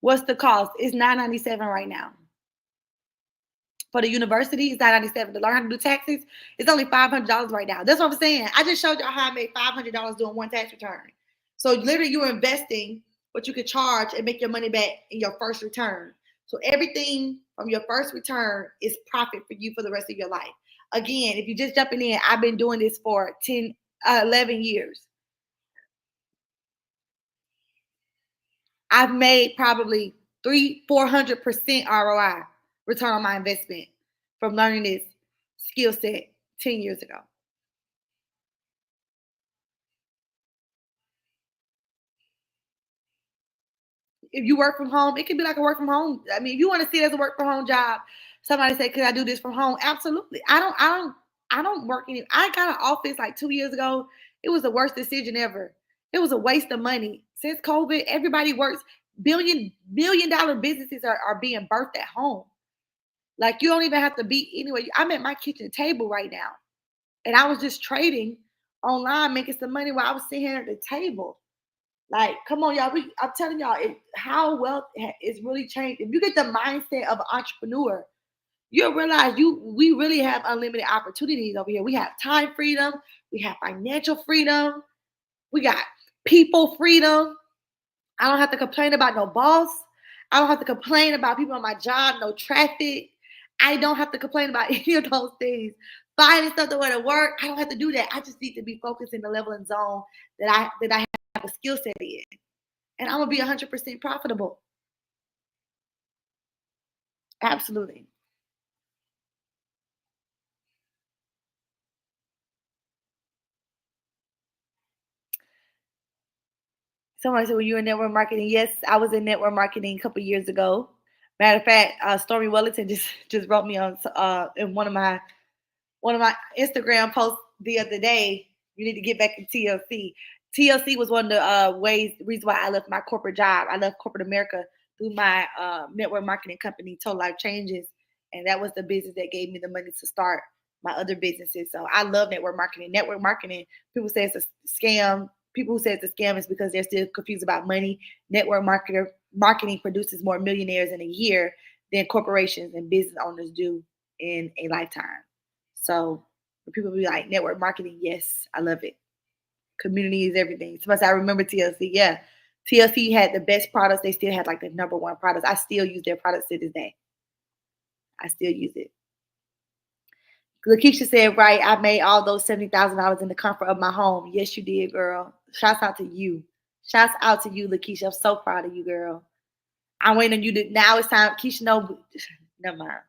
What's the cost? It's $9.97 right now. For the university, it's $9.97. To learn how to do taxes, it's only $500 right now. That's what I'm saying. I just showed y'all how I made $500 doing one tax return. So literally, you're investing what you could charge and make your money back in your first return. So everything from your first return is profit for you for the rest of your life. Again, if you're just jumping in, I've been doing this for 11 years. I've made probably 400% ROI, return on my investment, from learning this skill set 10 years ago. If you work from home, it can be like a work from home. I mean, if you want to see it as a work from home job, somebody say, "Could I do this from home?" Absolutely. I don't work any. I got an office like 2 years ago. It was the worst decision ever. It was a waste of money. Since COVID, everybody works. Billion dollar businesses are being birthed at home. Like, you don't even have to be anywhere. I'm at my kitchen table right now, and I was just trading online, making some money while I was sitting here at the table. Like, come on, y'all. I'm telling y'all, how wealth is really changed. If you get the mindset of an entrepreneur, you'll realize we really have unlimited opportunities over here. We have time freedom, we have financial freedom, we got people freedom. I don't have to complain about no boss. I don't have to complain about people on my job, no traffic. I don't have to complain about any of those things. Finding stuff to wear to work, I don't have to do that. I just need to be focused in the level and zone that I have a skill set in. And I'm gonna be 100% profitable. Absolutely. Somebody said, "Were you in network marketing?" Yes, I was in network marketing a couple years ago. Matter of fact, Stormy Wellington just wrote me on in one of my Instagram posts the other day. You need to get back in TLC. TLC was one of the reason why I left my corporate job. I left corporate America through my network marketing company, Total Life Changes, and that was the business that gave me the money to start my other businesses. So I love network marketing. Network marketing, people say it's a scam. People who say it's a scam is because they're still confused about money. Marketing produces more millionaires in a year than corporations and business owners do in a lifetime. So when people be like, network marketing, yes, I love it. Community is everything. So I remember TLC. Yeah. TLC had the best products. They still had like the number one products. I still use their products to this day. I still use it. Lakeisha said, right, I made all those $70,000 in the comfort of my home. Yes, you did, girl. Shouts out to you. Shouts out to you, Lakeisha. I'm so proud of you, girl. I'm waiting on you to, now it's time. Keisha, no, never mind.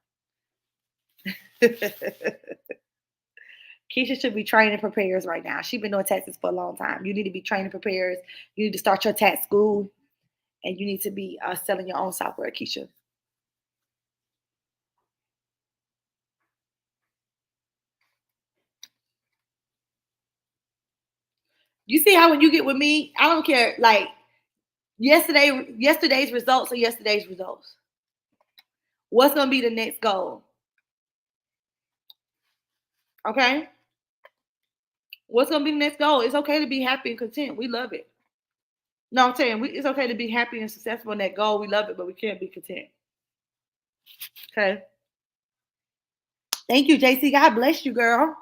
Keisha should be training preparers right now. She's been doing taxes for a long time. You need to be training preparers. You need to start your tax school, and you need to be selling your own software, Keisha. You see how when you get with me, I don't care. Like yesterday's results are yesterday's results. What's gonna be the next goal? Okay. What's gonna be the next goal? It's okay to be happy and content. We love it. No, I'm saying it's okay to be happy and successful in that goal. We love it, but we can't be content. Okay. Thank you, JC. God bless you, girl.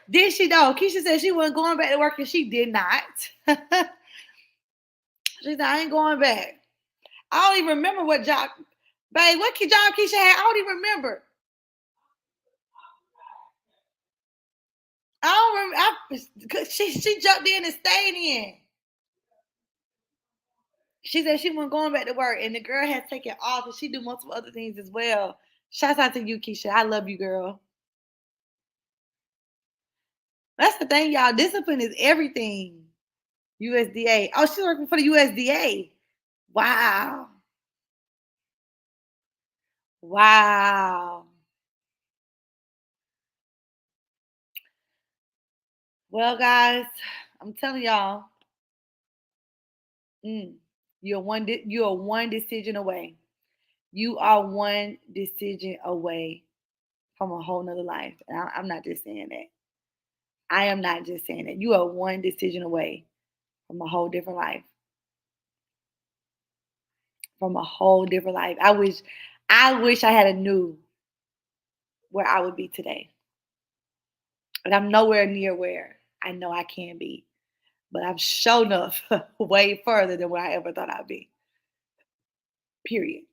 Did she though? Keisha said she wasn't going back to work and she did not. She said, I ain't going back. I don't even remember what job, babe, what job Keisha had. I don't even remember. I don't remember. She jumped in and stayed in. She said she wasn't going back to work, and the girl had taken off, and she do multiple other things as well. Shouts out to you, Keisha. I love you, girl. That's the thing, y'all. Discipline is everything. USDA. Oh, she's working for the USDA. Wow. Wow. Well, guys, I'm telling y'all, you're one decision away. You are one decision away from a whole nother life. And I'm not just saying that. I am not just saying that. You are one decision away from a whole different life. From a whole different life. I wish I had a knew where I would be today. But I'm nowhere near where I know I can be. But I'm sure enough way further than where I ever thought I'd be. Period.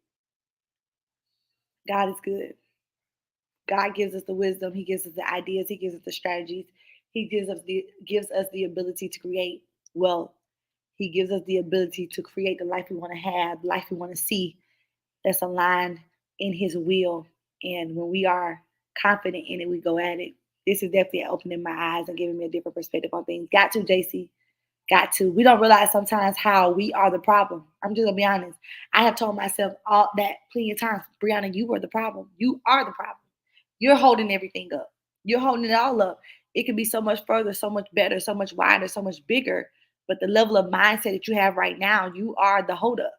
God is good. God gives us the wisdom. He gives us the ideas. He gives us the strategies. He gives us the ability to create wealth. He gives us the ability to create the life we want to have, the life we want to see that's aligned in His will. And when we are confident in it, we go at it. This is definitely opening my eyes and giving me a different perspective on things. Got to, JC. Got to. We don't realize sometimes how we are the problem. I'm just gonna be honest. I have told myself all that plenty of times. Brianna, you are the problem. You are the problem. You're holding everything up. You're holding it all up. It can be so much further, so much better, so much wider, so much bigger. But the level of mindset that you have right now, you are the holdup.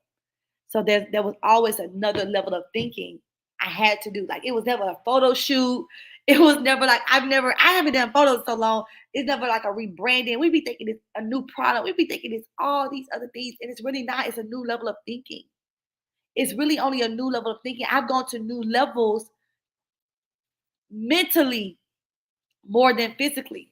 So there was always another level of thinking I had to do. Like it was never a photo shoot. It was never like I haven't done photos so long. It's never like a rebranding. We be thinking it's a new product. We be thinking it's all these other things. And it's really not. It's a new level of thinking. It's really only a new level of thinking. I've gone to new levels mentally more than physically.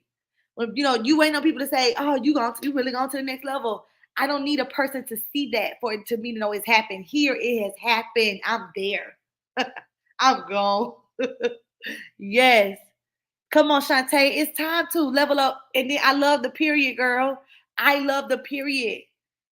When you waiting on people to say, "Oh, you really gone to the next level." I don't need a person to see that for it to me to know it's happened. Here it has happened. I'm there. I'm gone. Yes. Come on, Shantae. It's time to level up. And then I love the period, girl. I love the period.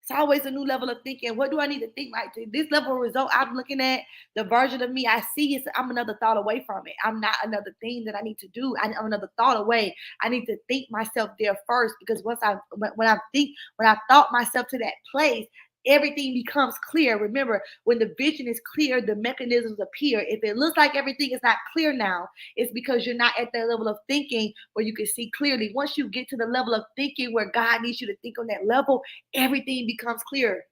It's always a new level of thinking. What do I need to think like this level of result I'm looking at? The version of me I see is I'm another thought away from it. I'm not another thing that I need to do. I'm another thought away. I need to think myself there first because when I thought myself to that place, everything becomes clear. Remember, when the vision is clear, the mechanisms appear. If it looks like everything is not clear now, it's because you're not at that level of thinking where you can see clearly. Once you get to the level of thinking where God needs you to think on that level, everything becomes clear.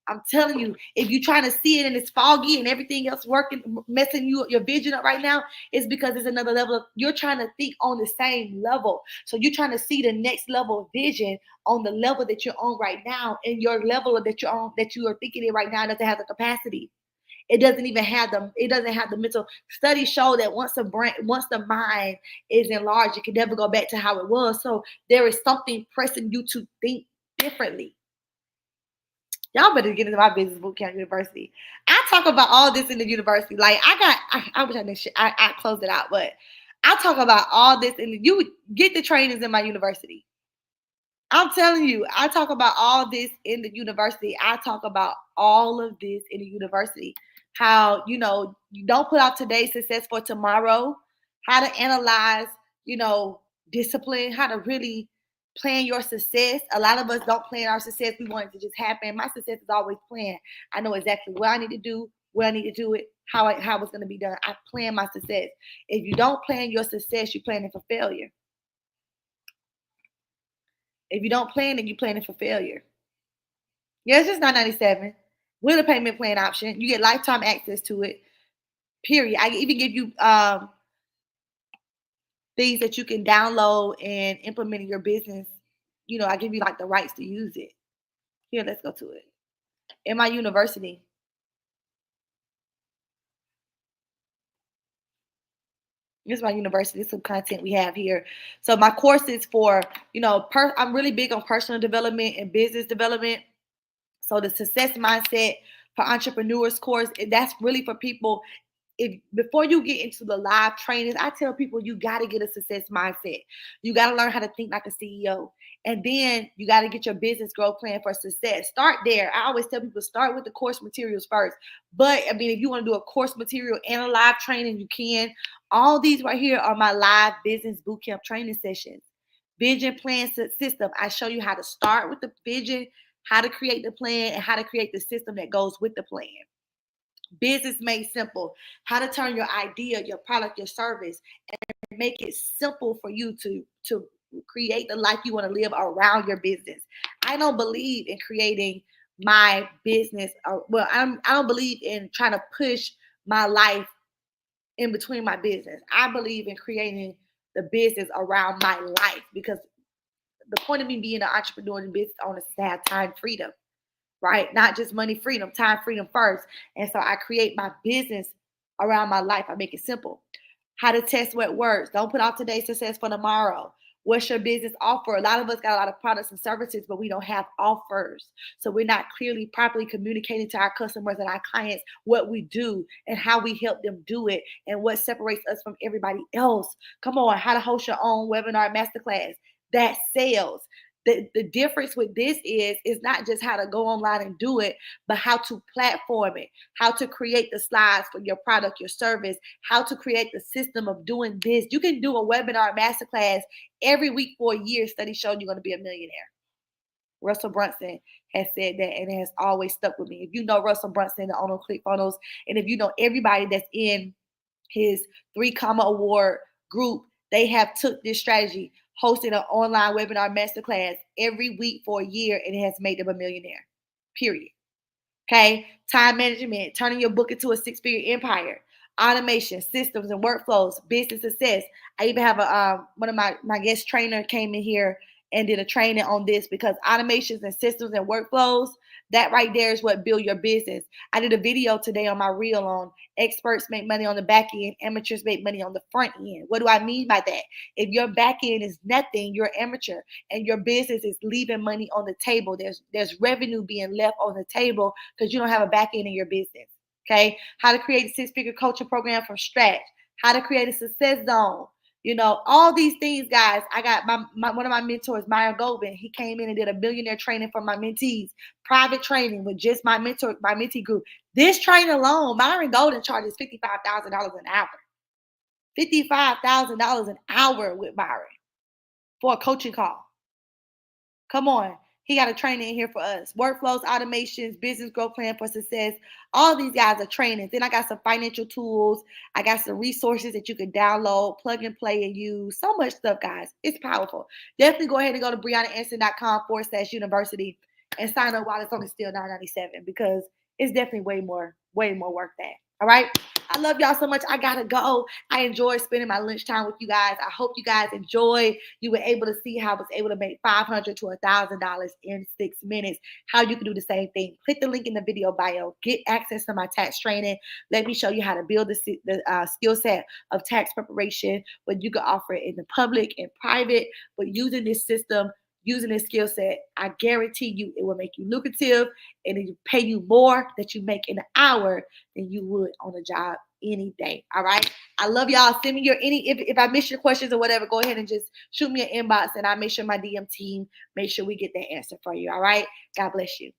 I'm telling you, if you're trying to see it and it's foggy and everything else working, messing your vision up right now, it's because it's another level of you're trying to think on the same level. So you're trying to see the next level of vision on the level that you're on right now, and your level that you're on that you are thinking it right now doesn't have the capacity. It doesn't have the mental. Studies show that once the mind is enlarged, it can never go back to how it was. So there is something pressing you to think differently. Y'all better get into my business boot camp university. I talk about all this in the university. Like I wish I closed it out, but I talk about all this you get the trainings in my university. I'm telling you, I talk about all this in the university. I talk about all of this in the university. How, you don't put out today's success for tomorrow. How to analyze, discipline, how to really plan your success. A lot of us don't plan our success. We want it to just happen. My success is always planned. I know exactly what I need to do, when I need to do it, how it's going to be done. I plan my success. If you don't plan your success, you're planning for failure. If you don't plan it, you're planning for failure. Yeah, it's just $9.97 with a payment plan option. You get lifetime access to it. Period. I even give you things that you can download and implement in your business. You know, I give you like the rights to use it. Here, let's go to it. In my university, this is my university. This is some content we have here. So my course is for, I'm really big on personal development and business development. So the success mindset for entrepreneurs course, that's really for people. If before you get into the live trainings, I tell people you got to get a success mindset. You got to learn how to think like a CEO. And then you got to get your business growth plan for success. Start there. I always tell people start with the course materials first. But I mean, if you want to do a course material and a live training, you can. All these right here are my live business bootcamp training sessions. Vision plan system. I show you how to start with the vision, how to create the plan, and how to create the system that goes with the plan. Business made simple. How to turn your idea, your product, your service, and make it simple for you to create the life you want to live around your business. I don't believe in creating my business. I don't believe in trying to push my life in between my business. I believe in creating the business around my life because the point of me being an entrepreneur and business owner is to have time freedom, right? Not just money freedom, time freedom first. And so I create my business around my life. I make it simple. How to test what works. Don't put off today's success for tomorrow. What's your business offer? A lot of us got a lot of products and services, but we don't have offers. So we're not clearly, properly communicating to our customers and our clients what we do and how we help them do it and what separates us from everybody else. Come on, how to host your own webinar masterclass. That sales. The difference with this is not just how to go online and do it, but how to platform it, how to create the slides for your product, your service, how to create the system of doing this. You can do a webinar masterclass every week for a year. Study showed you're going to be a millionaire. Russell Brunson has said that, and it has always stuck with me. If you know Russell Brunson, the owner of ClickFunnels, and if you know everybody that's in his 3 Comma Award group, they have took this strategy, hosted an online webinar masterclass every week for a year, and it has made them a millionaire. Period. Okay. Time management, turning your book into a 6-figure empire, automation, systems and workflows, business success. I even have one of my guest trainer came in here and did a training on this because automations and systems and workflows, that right there is what build your business. I did a video today on my reel on experts make money on the back end, amateurs make money on the front end. What do I mean by that? If your back end is nothing, you're amateur and your business is leaving money on the table. There's revenue being left on the table because you don't have a back end in your business. Okay. How to create a 6-figure coaching program from scratch, how to create a success zone. All these things, guys. I got one of my mentors, Meyer Goldman. He came in and did a millionaire training for my mentees, private training with just my mentee group. This training alone, Myron Golden charges $55,000 an hour. $55,000 an hour with Myron for a coaching call. Come on. He got a training in here for us. Workflows, automations, business growth plan for success. All these guys are trainings. Then I got some financial tools. I got some resources that you can download, plug and play and use. So much stuff, guys. It's powerful. Definitely go ahead and go to BriannaAnson.com/university and sign up while it's only still $9.97 because it's definitely way more worth that. All right. I love y'all so much. I gotta go. I enjoy spending my lunchtime with you guys. I hope you guys enjoy. You were able to see how I was able to make $500 to $1,000 in 6 minutes. How you can do the same thing. Click the link in the video bio. Get access to my tax training. Let me show you how to build the skill set of tax preparation. But you can offer it in the public and private. But using this system, using this skill set, I guarantee you it will make you lucrative and it will pay you more that you make in an hour than you would on a job any day. All right. I love y'all. Send me your if I miss your questions or whatever, go ahead and just shoot me an inbox and I'll make sure my DM team make sure we get that answer for you. All right. God bless you.